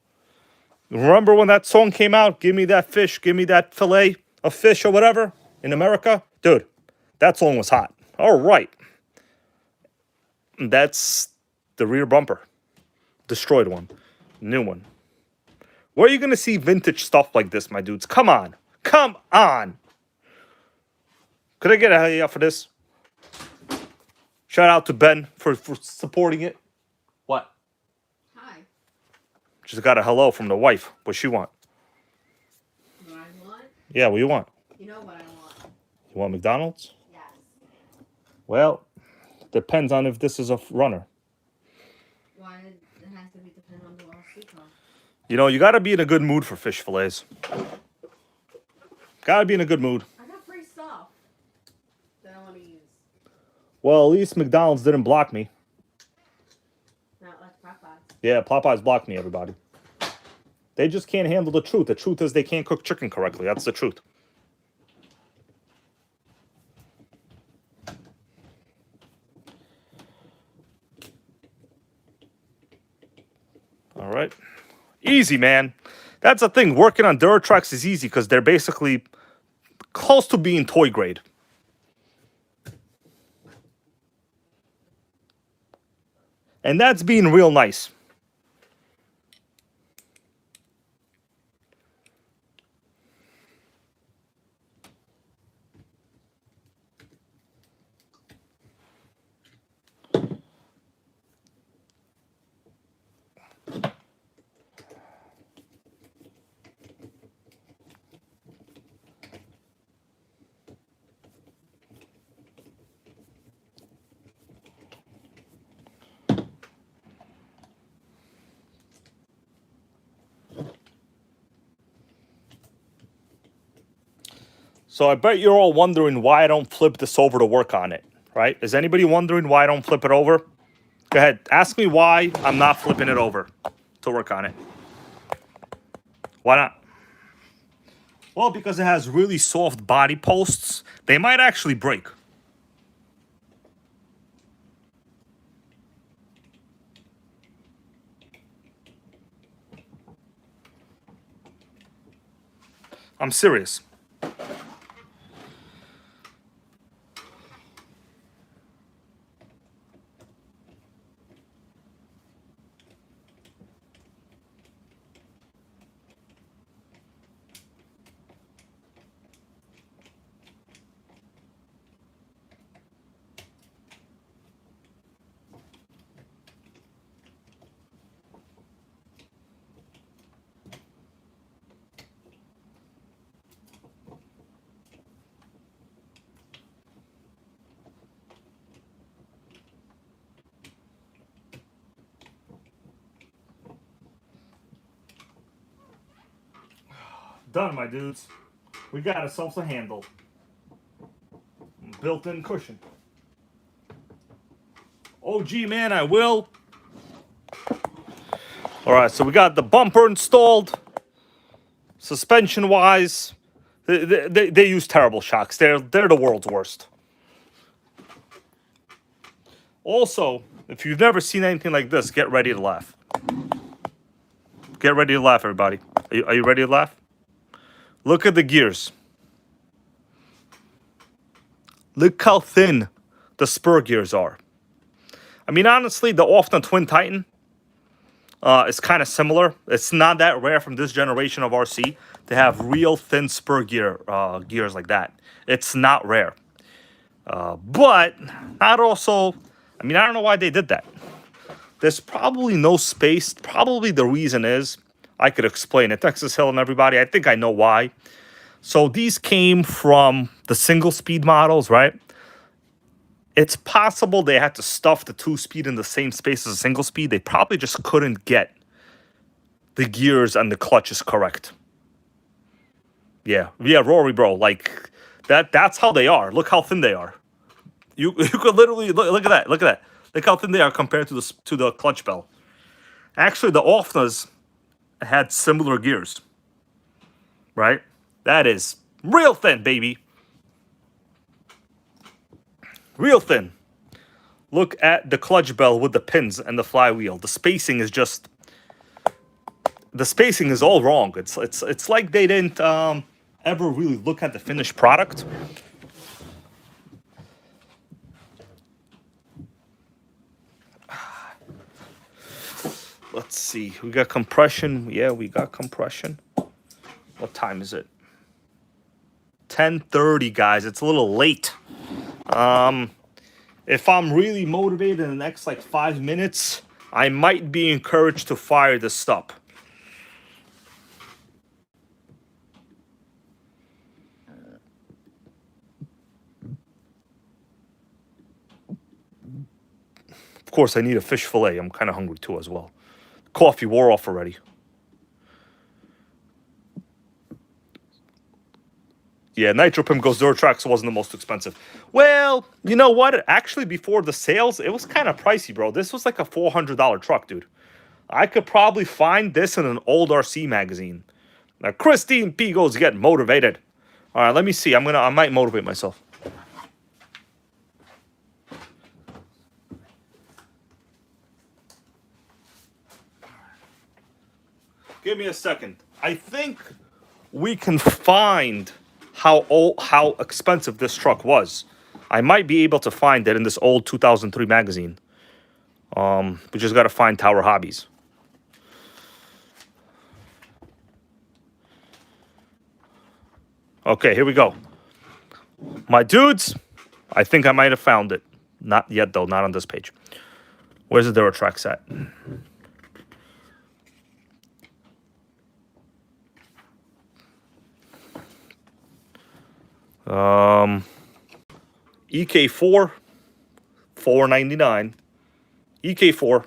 Remember when that song came out? Give me that fish, give me that fillet of fish or whatever in America? Dude, that song was hot. All right. That's the rear bumper. Destroyed one. New one. Where are you going to see vintage stuff like this, my dudes? Come on. Come on. Could I get a hell yeah for this? Shout out to Ben for supporting it. What? Hi. Just got a hello from the wife. What she want? What I want? Yeah, what you want? You know what I want. You want McDonald's? Yes. Well, depends on if this is a runner. Why it has to be dependent on the RC car? You know, you got to be in a good mood for fish fillets. Got to be in a good mood. I got free stuff that I want to use. Well, at least McDonald's didn't block me. Not like Popeyes. Yeah, Popeyes blocked me, everybody. They just can't handle the truth. The truth is they can't cook chicken correctly. That's the truth. All right. Easy, man. That's the thing. Working on Duratrax is easy because they're basically close to being toy grade. And that's being real nice. So I bet you're all wondering why I don't flip this over to work on it, right? Is anybody wondering why I don't flip it over? Go ahead. Ask me why I'm not flipping it over to work on it. Why not? Well, because it has really soft body posts. They might actually break. I'm serious. Done, my dudes. We got ourselves a handle. Built-in cushion. Oh, gee, man, I will. All right, so we got the bumper installed. Suspension-wise, they use terrible shocks. They're the world's worst. Also, if you've never seen anything like this, get ready to laugh. Get ready to laugh, everybody. Are you ready to laugh? Look at the gears. Look how thin the spur gears are. I mean, honestly, the Often Twin Titan is kind of similar. It's not that rare from this generation of RC to have real thin spur gears like that. It's not rare. But not also, I mean, I don't know why they did that. There's probably no space. Probably the reason is, I could explain it. Texas Hill and everybody, I think I know why. So these came from the single speed models, right? It's possible they had to stuff the 2-speed in the same space as a single speed. They probably just couldn't get the gears and the clutches correct. Yeah, Rory, bro. Like, that's how they are. Look how thin they are. You could literally, look at that. Look at that. Look how thin they are compared to the clutch bell. Actually, the Ofnas had similar gears, right? That is real thin, baby. Real thin. Look at the clutch bell with the pins and the flywheel. The spacing is just the spacing is all wrong. It's like they didn't ever really look at the finished product. Let's see. We got compression. Yeah, we got compression. What time is it? 10:30, guys. It's a little late. If I'm really motivated in the next like 5 minutes, I might be encouraged to fire this up. Of course, I need a fish fillet. I'm kind of hungry too as well. Coffee wore off already. Yeah, NitroPimp goes Duratrax wasn't the most expensive. Well, you know what? Actually, before the sales, it was kind of pricey, bro. This was like a $400 truck, dude. I could probably find this in an old RC magazine. Now, Christine P goes get motivated. All right, let me see. I might motivate myself. Give me a second. I think we can find how expensive this truck was. I might be able to find it in this old 2003 magazine. We just got to find Tower Hobbies. Okay, here we go. My dudes, I think I might have found it. Not yet, though. Not on this page. Where's the Duratrax at? EK4, $4.99. EK4.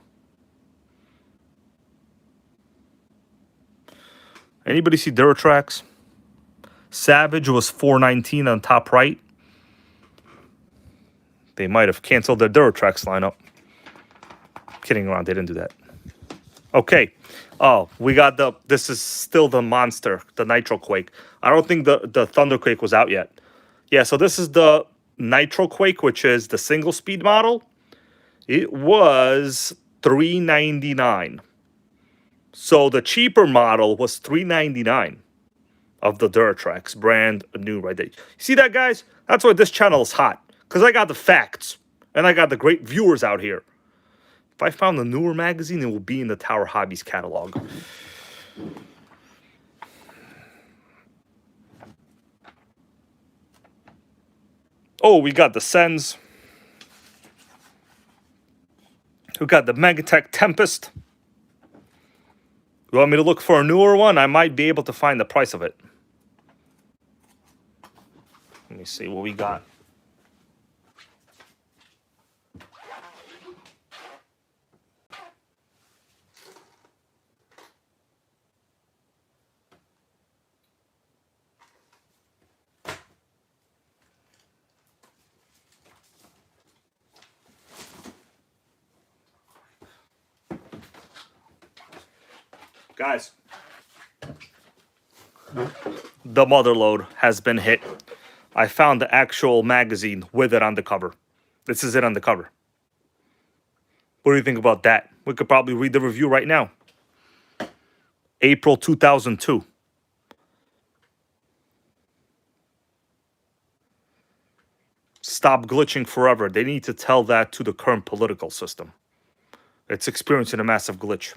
Anybody see Duratrax? Savage was $4.19 on top right. They might have canceled their Duratrax lineup. Kidding around, they didn't do that. Okay. Oh, we got this is still the monster, the Nitro Quake. I don't think the Thunderquake was out yet. Yeah, so this is the Nitro Quake, which is the single speed model. It was $3.99. So the cheaper model was $3.99 of the Duratrax, brand new right there. You see that, guys? That's why this channel is hot. Because I got the facts. And I got the great viewers out here. If I found a newer magazine, it will be in the Tower Hobbies catalog. Oh, we got the Sens. We got the Megatech Tempest. You want me to look for a newer one? I might be able to find the price of it. Let me see what we got. Guys, the mother load has been hit. I found the actual magazine with it on the cover. This is it on the cover. What do you think about that? We could probably read the review right now. April 2002. Stop glitching forever. They need to tell that to the current political system. It's experiencing a massive glitch.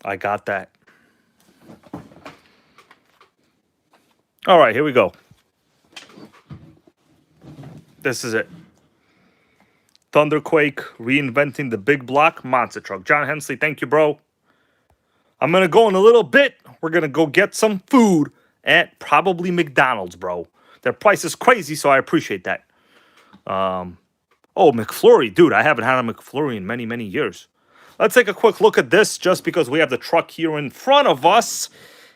I got that. All right, here we go. This is it. Thunderquake, reinventing the big block monster truck. John Hensley, thank you, bro. I'm going to go in a little bit. We're going to go get some food at probably McDonald's, bro. Their price is crazy, so I appreciate that. Oh, McFlurry. Dude, I haven't had a McFlurry in many, many years. Let's take a quick look at this just because we have the truck here in front of us.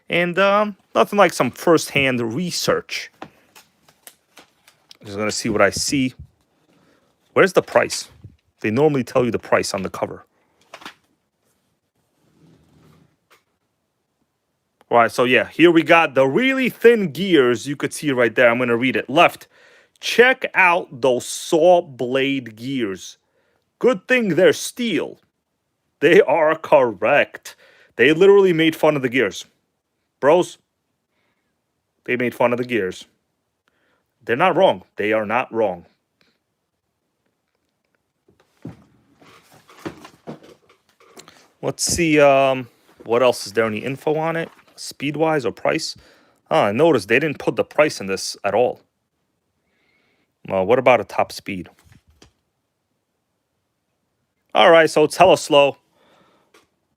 And nothing like some first-hand research. Just going to see what I see. Where's the price? They normally tell you the price on the cover. All right, so yeah, here we got the really thin gears. You could see right there. I'm going to read it. Left. Check out those saw blade gears. Good thing they're steel. They are correct. They literally made fun of the gears. Bros, they made fun of the gears. They're not wrong. They are not wrong. Let's see, what else? Is there any info on it? Speed-wise or price? I noticed they didn't put the price in this at all. What about a top speed? All right, so it's hella slow.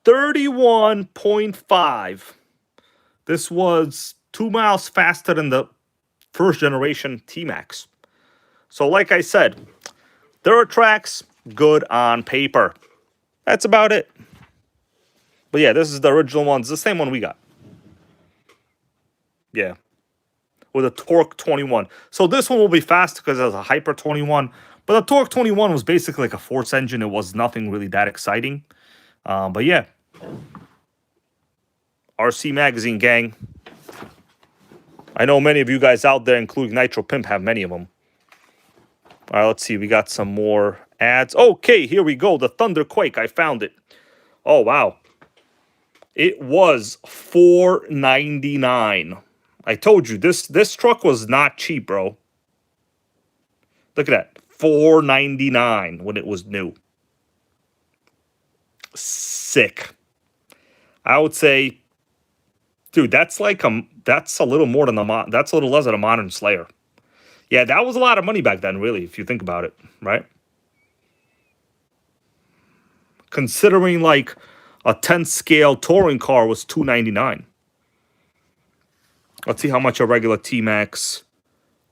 31.5. This was 2 miles faster than the first generation T-Max. So like I said, Duratrax, good on paper. That's about it. But yeah, this is the original one. It's the same one we got. Yeah. With a Torque 21. So this one will be fast because it has a Hyper 21. But the Torque 21 was basically like a force engine. It was nothing really that exciting. But yeah. RC Magazine, gang. I know many of you guys out there, including NitroPimp, have many of them. All right, let's see. We got some more ads. Okay, here we go. The Thunderquake. I found it. Oh, wow. It was $4.99. I told you, this truck was not cheap, bro. Look at that. $4.99 when it was new. Sick. I would say, dude, that's like that's a little more than that's a little less than a modern Slayer. Yeah, that was a lot of money back then, really, if you think about it, right? Considering like a 10 scale touring car was $2.99. Let's see how much a regular T-Max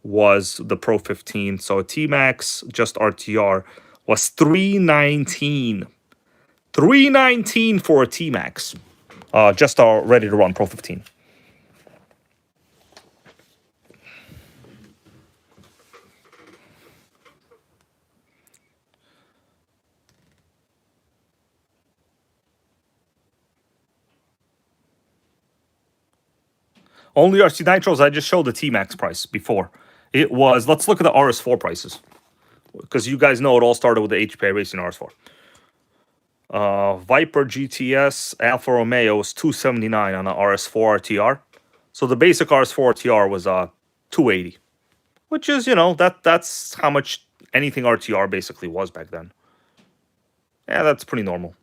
was, the Pro 15. So a T-Max, just RTR, was $3.19. $3.19 for a T-Max. Just our ready to run Pro 15. Only RC Nitros, I just showed the T-Max price before. It was, let's look at the RS4 prices. Because you guys know it all started with the HPI Racing RS4. Viper GTS Alfa Romeo was $279 on the RS4 RTR. So the basic RS4 RTR was $280. Which is, you know, that's how much anything RTR basically was back then. Yeah, that's pretty normal.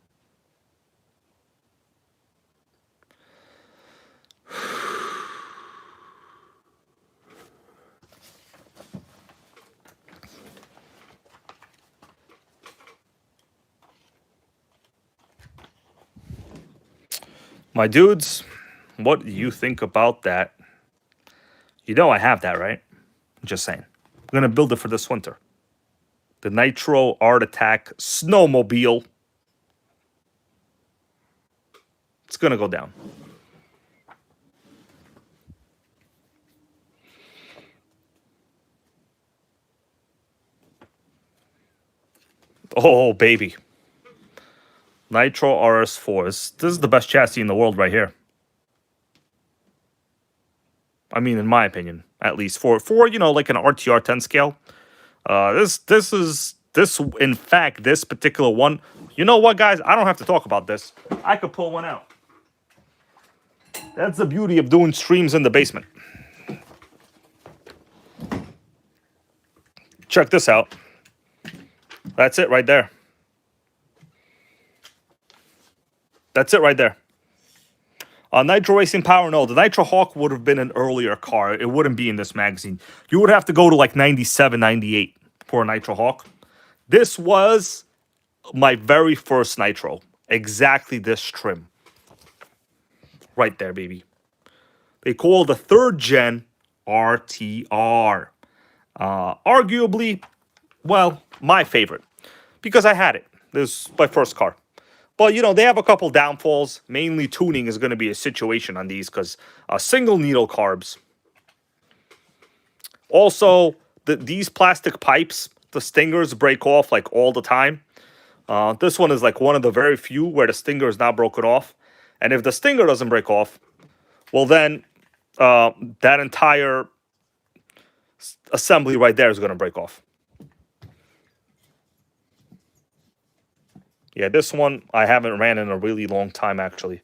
My dudes, what do you think about that? You know I have that, right? Just saying. I'm going to build it for this winter. The Nitro Art Attack Snowmobile. It's going to go down. Oh, baby. Nitro RS4. This is the best chassis in the world right here. I mean, in my opinion, at least for you know, like an RTR 10 scale. In fact, this particular one, you know what, guys? I don't have to talk about this. I could pull one out. That's the beauty of doing streams in the basement. Check this out. That's it right there. That's it right there. Nitro Racing Power, no. The Nitro Hawk would have been an earlier car. It wouldn't be in this magazine. You would have to go to like 97, 98 for a Nitro Hawk. This was my very first Nitro. Exactly this trim. Right there, baby. They call the 3rd gen RTR. Arguably, well, my favorite because I had it. This is my first car. But, you know, they have a couple downfalls. Mainly tuning is going to be a situation on these because single needle carbs. Also, these plastic pipes, the stingers break off like all the time. This one is like one of the very few where the stinger is not broken off. And if the stinger doesn't break off, well then that entire assembly right there is going to break off. Yeah, this one I haven't ran in a really long time, actually.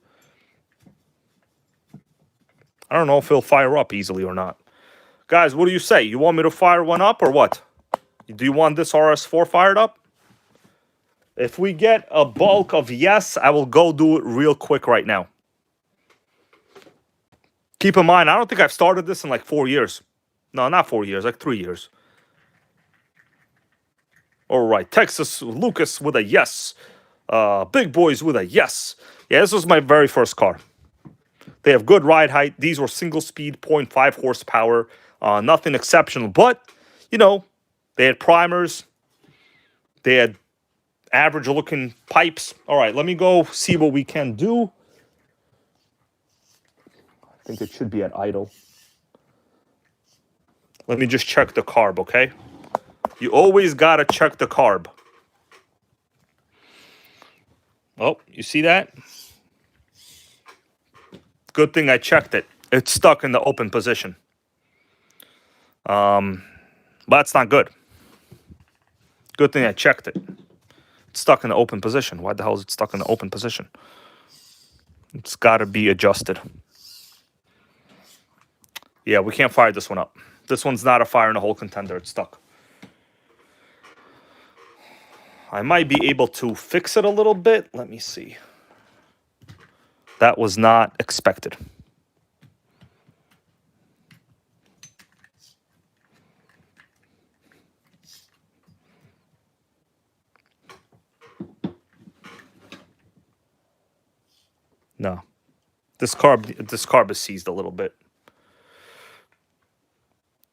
I don't know if it'll fire up easily or not. Guys, what do you say? You want me to fire one up or what? Do you want this RS4 fired up? If we get a bulk of yes, I will go do it real quick right now. Keep in mind, I don't think I've started this in like 4 years. No, not 4 years, like 3 years. All right, Texas Lucas with a yes. Big Boys with a yes. Yeah, this was my very first car. They have good ride height. These were single speed, 0.5 horsepower. Nothing exceptional, but, you know, they had primers. They had average looking pipes. All right, let me go see what we can do. I think it should be at idle. Let me just check the carb, okay? You always gotta check the carb. Oh, you see that? Good thing I checked it. It's stuck in the open position. But that's not good. Good thing I checked it. It's stuck in the open position. Why the hell is it stuck in the open position? It's gotta be adjusted. Yeah, we can't fire this one up. This one's not a fire in a hole contender. It's stuck. I might be able to fix it a little bit. Let me see. That was not expected. No. This carb is seized a little bit.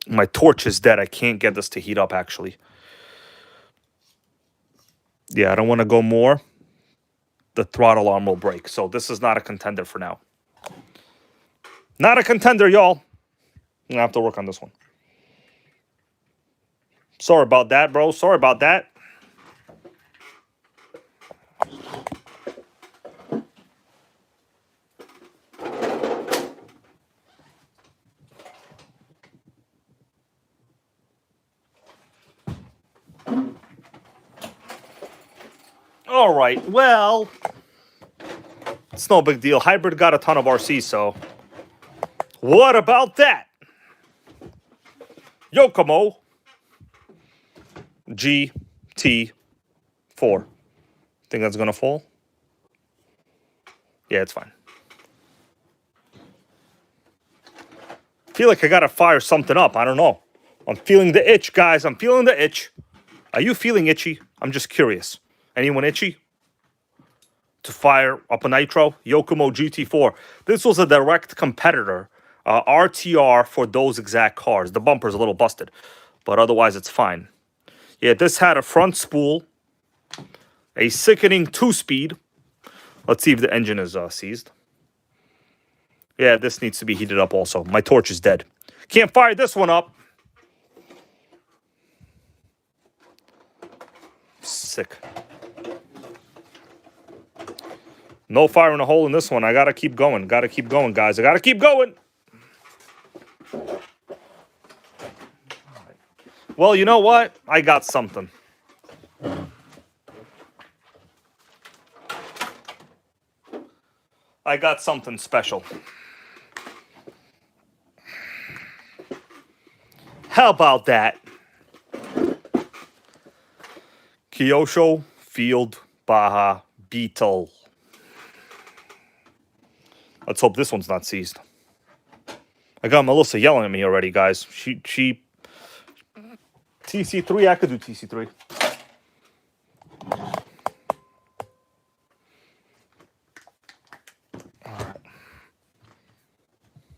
My torch is dead. I can't get this to heat up, actually. Yeah, I don't want to go more. The throttle arm will break. So this is not a contender for now. Not a contender, y'all. I'm going to have to work on this one. Sorry about that, bro. Sorry about that. All right, well, it's no big deal. Hybrid got a ton of RC, so what about that? Yokomo GT4. Think that's gonna fall? Yeah, it's fine. Feel like I gotta fire something up. I don't know. I'm feeling the itch, guys. I'm feeling the itch. Are you feeling itchy? I'm just curious. Anyone itchy to fire up a Nitro? Yokomo GT4. This was a direct competitor. RTR for those exact cars. The bumper's a little busted, but otherwise it's fine. Yeah, this had a front spool, a sickening 2-speed. Let's see if the engine is seized. Yeah, this needs to be heated up also. My torch is dead. Can't fire this one up. Sick. No fire in a hole in this one. I gotta keep going. Gotta keep going, guys. I gotta keep going. Well, you know what? I got something. I got something special. How about that? Kyosho Field Baja Beetle. Let's hope this one's not seized. I got Melissa yelling at me already, guys. She TC3, I could do TC3.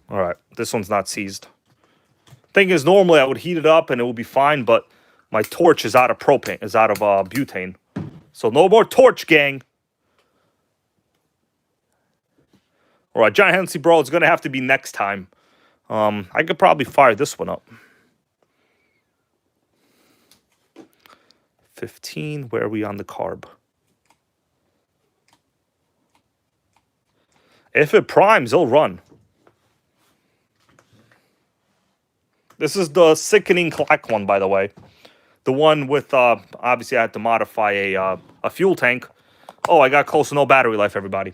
All right, this one's not seized. Thing is, normally I would heat it up and it would be fine, but My torch is out of propane, is out of butane. So no more torch, gang. All right, Giant Hennessy, bro, it's going to have to be next time. I could probably fire this one up. 15, where are we on the carb? If it primes, it'll run. This is the sickening clack one, by the way. The one with, obviously I had to modify a fuel tank. Oh, I got close to no battery life, everybody.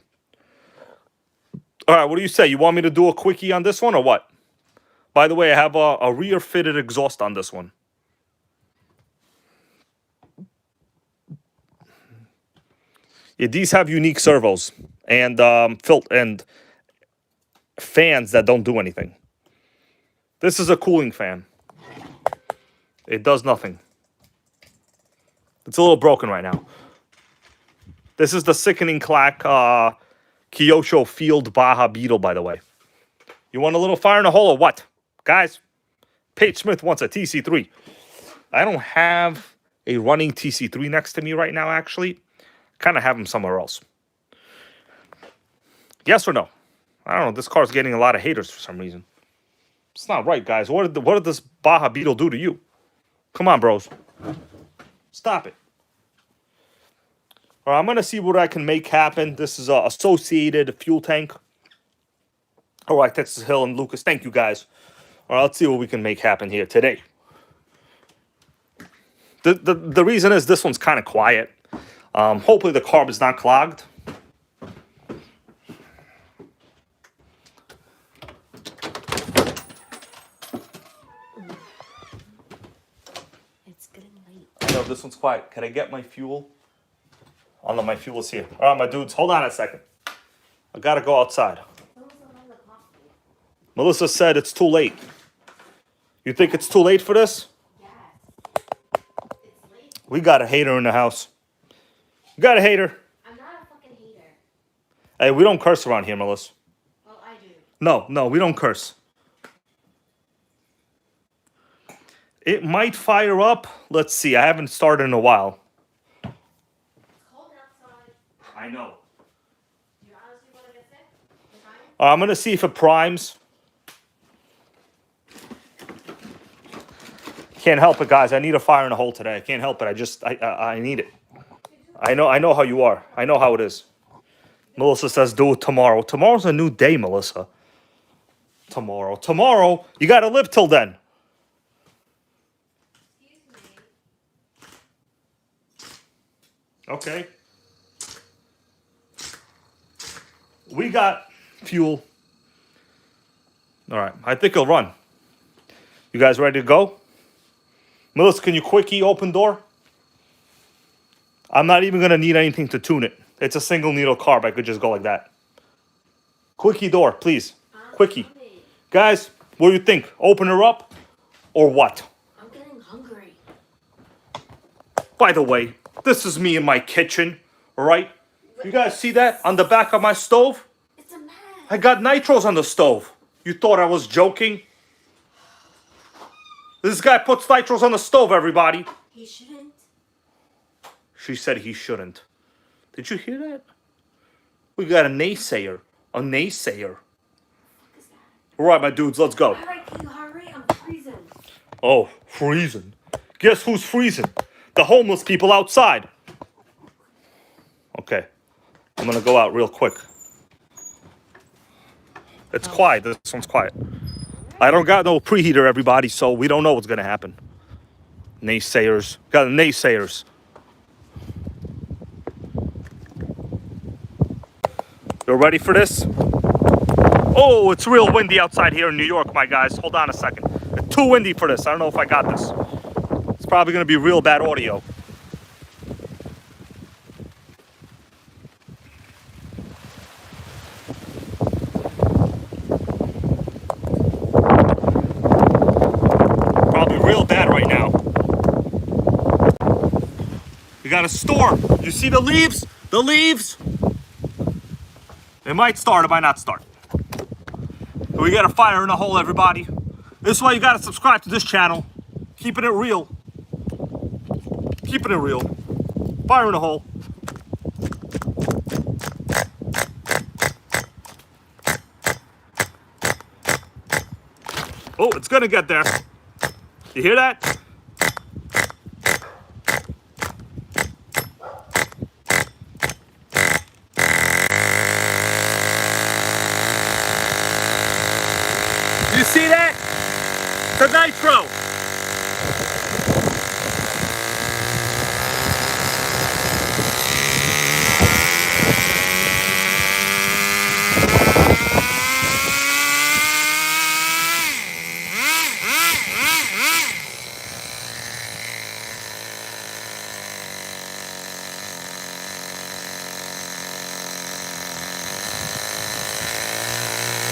All right, what do you say? You want me to do a quickie on this one or what? By the way, I have a rear fitted exhaust on this one. Yeah, these have unique servos and and fans that don't do anything. This is a cooling fan. It does nothing. It's a little broken right now. This is the sickening clack Kyosho Field Baja Beetle, by the way. You want a little fire in a hole or what? Guys, Paige Smith wants a TC3. I don't have a running TC3 next to me right now, actually. Kind of have them somewhere else. Yes or no? I don't know. This car's getting a lot of haters for some reason. It's not right, guys. What did this Baja Beetle do to you? Come on, bros. Stop it. All right, I'm going to see what I can make happen. This is a associated fuel tank. All right, Texas Hill and Lucas, thank you, guys. All right, let's see what we can make happen here today. The reason is this one's kind of quiet. Hopefully the carb is not clogged. It's getting late. I know this one's quiet. Can I get my fuel? Oh no, my fuel's here. All right, my dudes, hold on a second. I gotta go outside. Melissa said it's too late. You think it's too late for this? Yes. It's late. We got a hater in the house. We got a hater. I'm not a fucking hater. Hey, we don't curse around here, Melissa. Well, I do. No, we don't curse. It might fire up. Let's see. I haven't started in a while. It's cold outside. I know. You honestly want to get sick? I'm going to see if it primes. Can't help it, guys. I need a fire in a hole today. I can't help it. I need it. I know how you are. I know how it is. Melissa says do it tomorrow. Tomorrow's a new day, Melissa. Tomorrow. You got to live till then. Excuse me. Okay. We got fuel. All right. I think it'll run. You guys ready to go? Melissa, can you quickie open door? I'm not even going to need anything to tune it. It's a single needle carb. I could just go like that. Quickie door, please. Quickie. Guys, what do you think? Open her up or what? I'm getting hungry. By the way, this is me in my kitchen, all right? You guys see that on the back of my stove? It's a man. I got nitros on the stove. You thought I was joking? This guy puts nitros on the stove, everybody. He shouldn't. She said he shouldn't. Did you hear that? We got a naysayer. A naysayer. All right, my dudes, let's go. All right, can you hurry? I'm freezing. Oh, freezing. Guess who's freezing? The homeless people outside. Okay. I'm going to go out real quick. It's quiet. This one's quiet. I don't got no preheater, everybody, so we don't know what's going to happen. Naysayers. Got naysayers. You ready for this? Oh, it's real windy outside here in New York, my guys. Hold on a second. It's too windy for this. I don't know if I got this. It's probably going to be real bad audio. Probably real bad right now. We got a storm. You see the leaves? The leaves? It might start, it might not start. We got a fire in a hole, everybody. This is why you got to subscribe to this channel. Keeping it real. Keeping it real. Fire in the hole. Oh, it's gonna get there. You hear that? You see that? The nitro.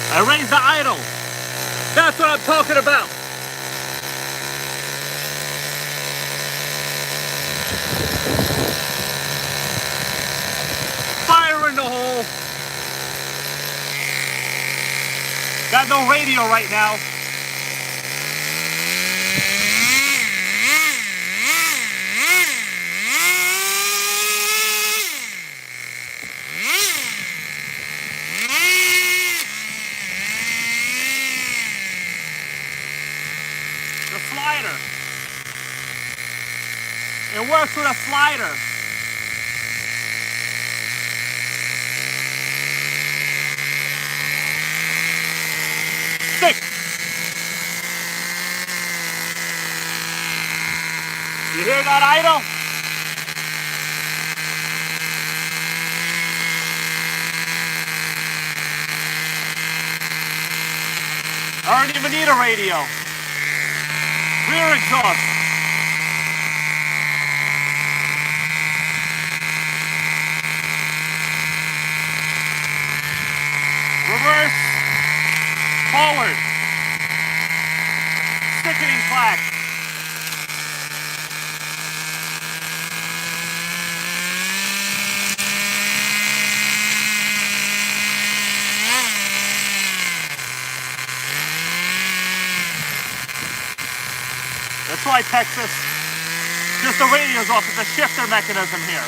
I raised the idle. That's what I'm talking about. Fire in the hole. Got no radio right now. The slider. It works with a slider. Sick. You hear that idle? I don't even need a radio. Rear exhaust. Reverse. Forward. Sticketing clack. That's right, Texas. Just the radio's off. It's a shifter mechanism here.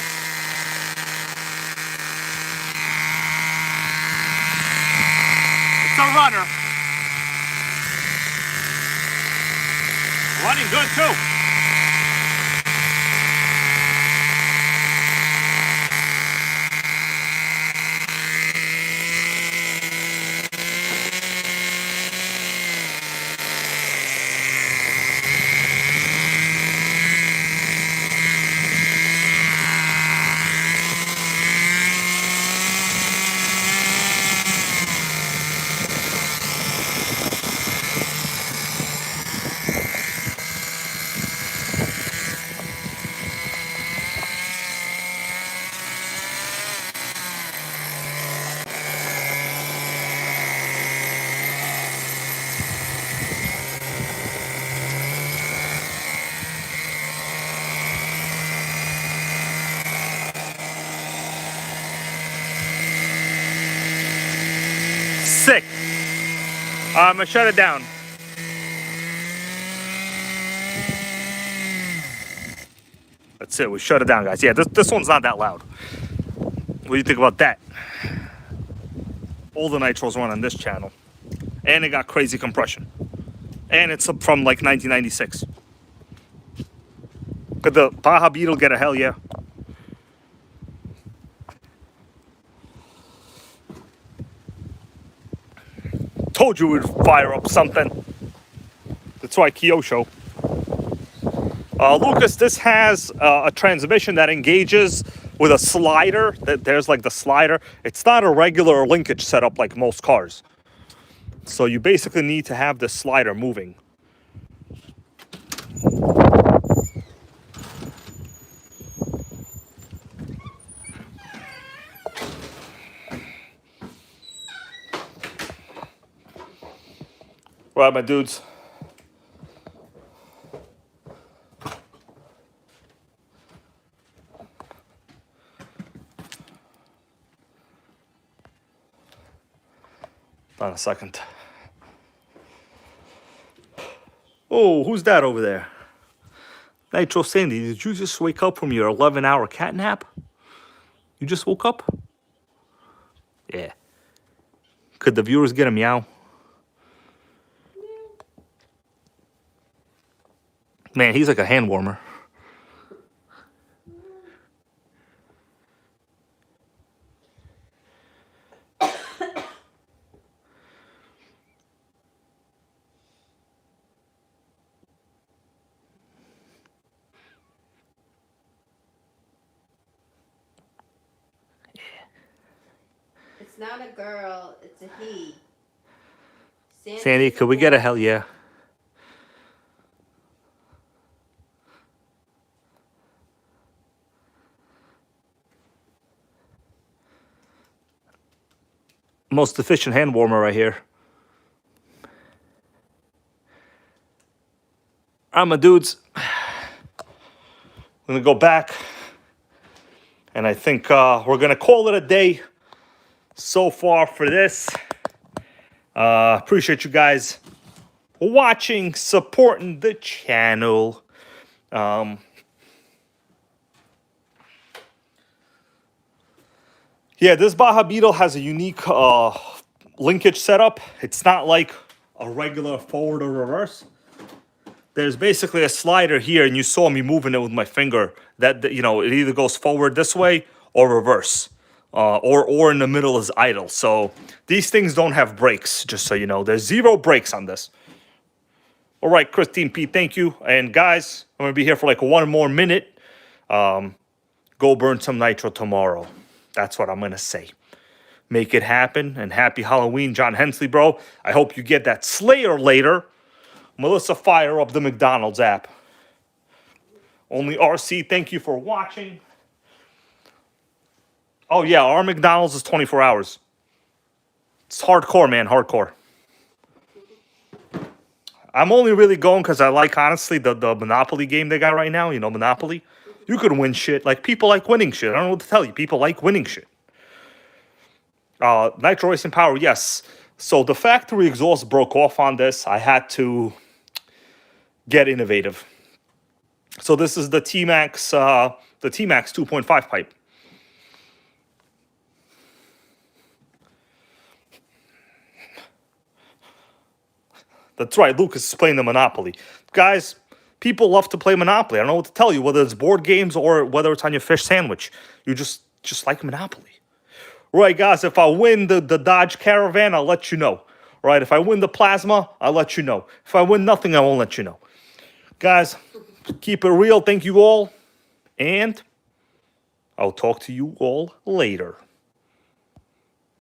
It's a runner. Running good too. Sick. I'm gonna shut it down. That's it. We shut it down, guys. Yeah, this one's not that loud. What do you think about that? All the nitros run on this channel, and it got crazy compression, and it's from like 1996. Could the Baja Beetle get a hell yeah? Told you we'd fire up something. That's right, Kyosho. Lucas, this has a transmission that engages with a slider. There's like the slider. It's not a regular linkage setup like most cars. So you basically need to have the slider moving. Right, my dudes. Hold on a second. Oh, who's that over there? Nitro Sandy, did you just wake up from your 11-hour cat nap? You just woke up? Yeah. Could the viewers get a meow? Man, he's like a hand warmer. It's not a girl, it's a he. Sandy, could we get a hell yeah? Most efficient hand warmer right here. All right, my dudes. I'm going to go back. And I think we're going to call it a day so far for this. Appreciate you guys watching, supporting the channel. Yeah, this Baja Beetle has a unique linkage setup. It's not like a regular forward or reverse. There's basically a slider here, and you saw me moving it with my finger. That you know, it either goes forward this way or reverse, or in the middle is idle. So these things don't have brakes, just so you know. There's 0 brakes on this. All right, Christine P, thank you. And guys, I'm gonna be here for like 1 more minute. Go burn some nitro tomorrow. That's what I'm gonna say. Make it happen, and happy Halloween, John Hensley, bro. I hope you get that Slayer later. Melissa, fire up the McDonald's app. Only RC, thank you for watching. Oh yeah, our McDonald's is 24 hours. It's hardcore, man, hardcore. I'm only really going because I like, honestly, the Monopoly game they got right now. You know, Monopoly. You could win shit. Like, people like winning shit. I don't know what to tell you. People like winning shit. Nitro Racing Power, yes. So the factory exhaust broke off on this. I had to get innovative. So this is the T-Max 2.5 pipe. That's right, Lucas is playing the Monopoly. Guys, people love to play Monopoly. I don't know what to tell you, whether it's board games or whether it's on your fish sandwich. You just like Monopoly. Right, guys, if I win the Dodge Caravan, I'll let you know. Right, if I win the Plasma, I'll let you know. If I win nothing, I won't let you know. Guys, keep it real. Thank you all. And I'll talk to you all later.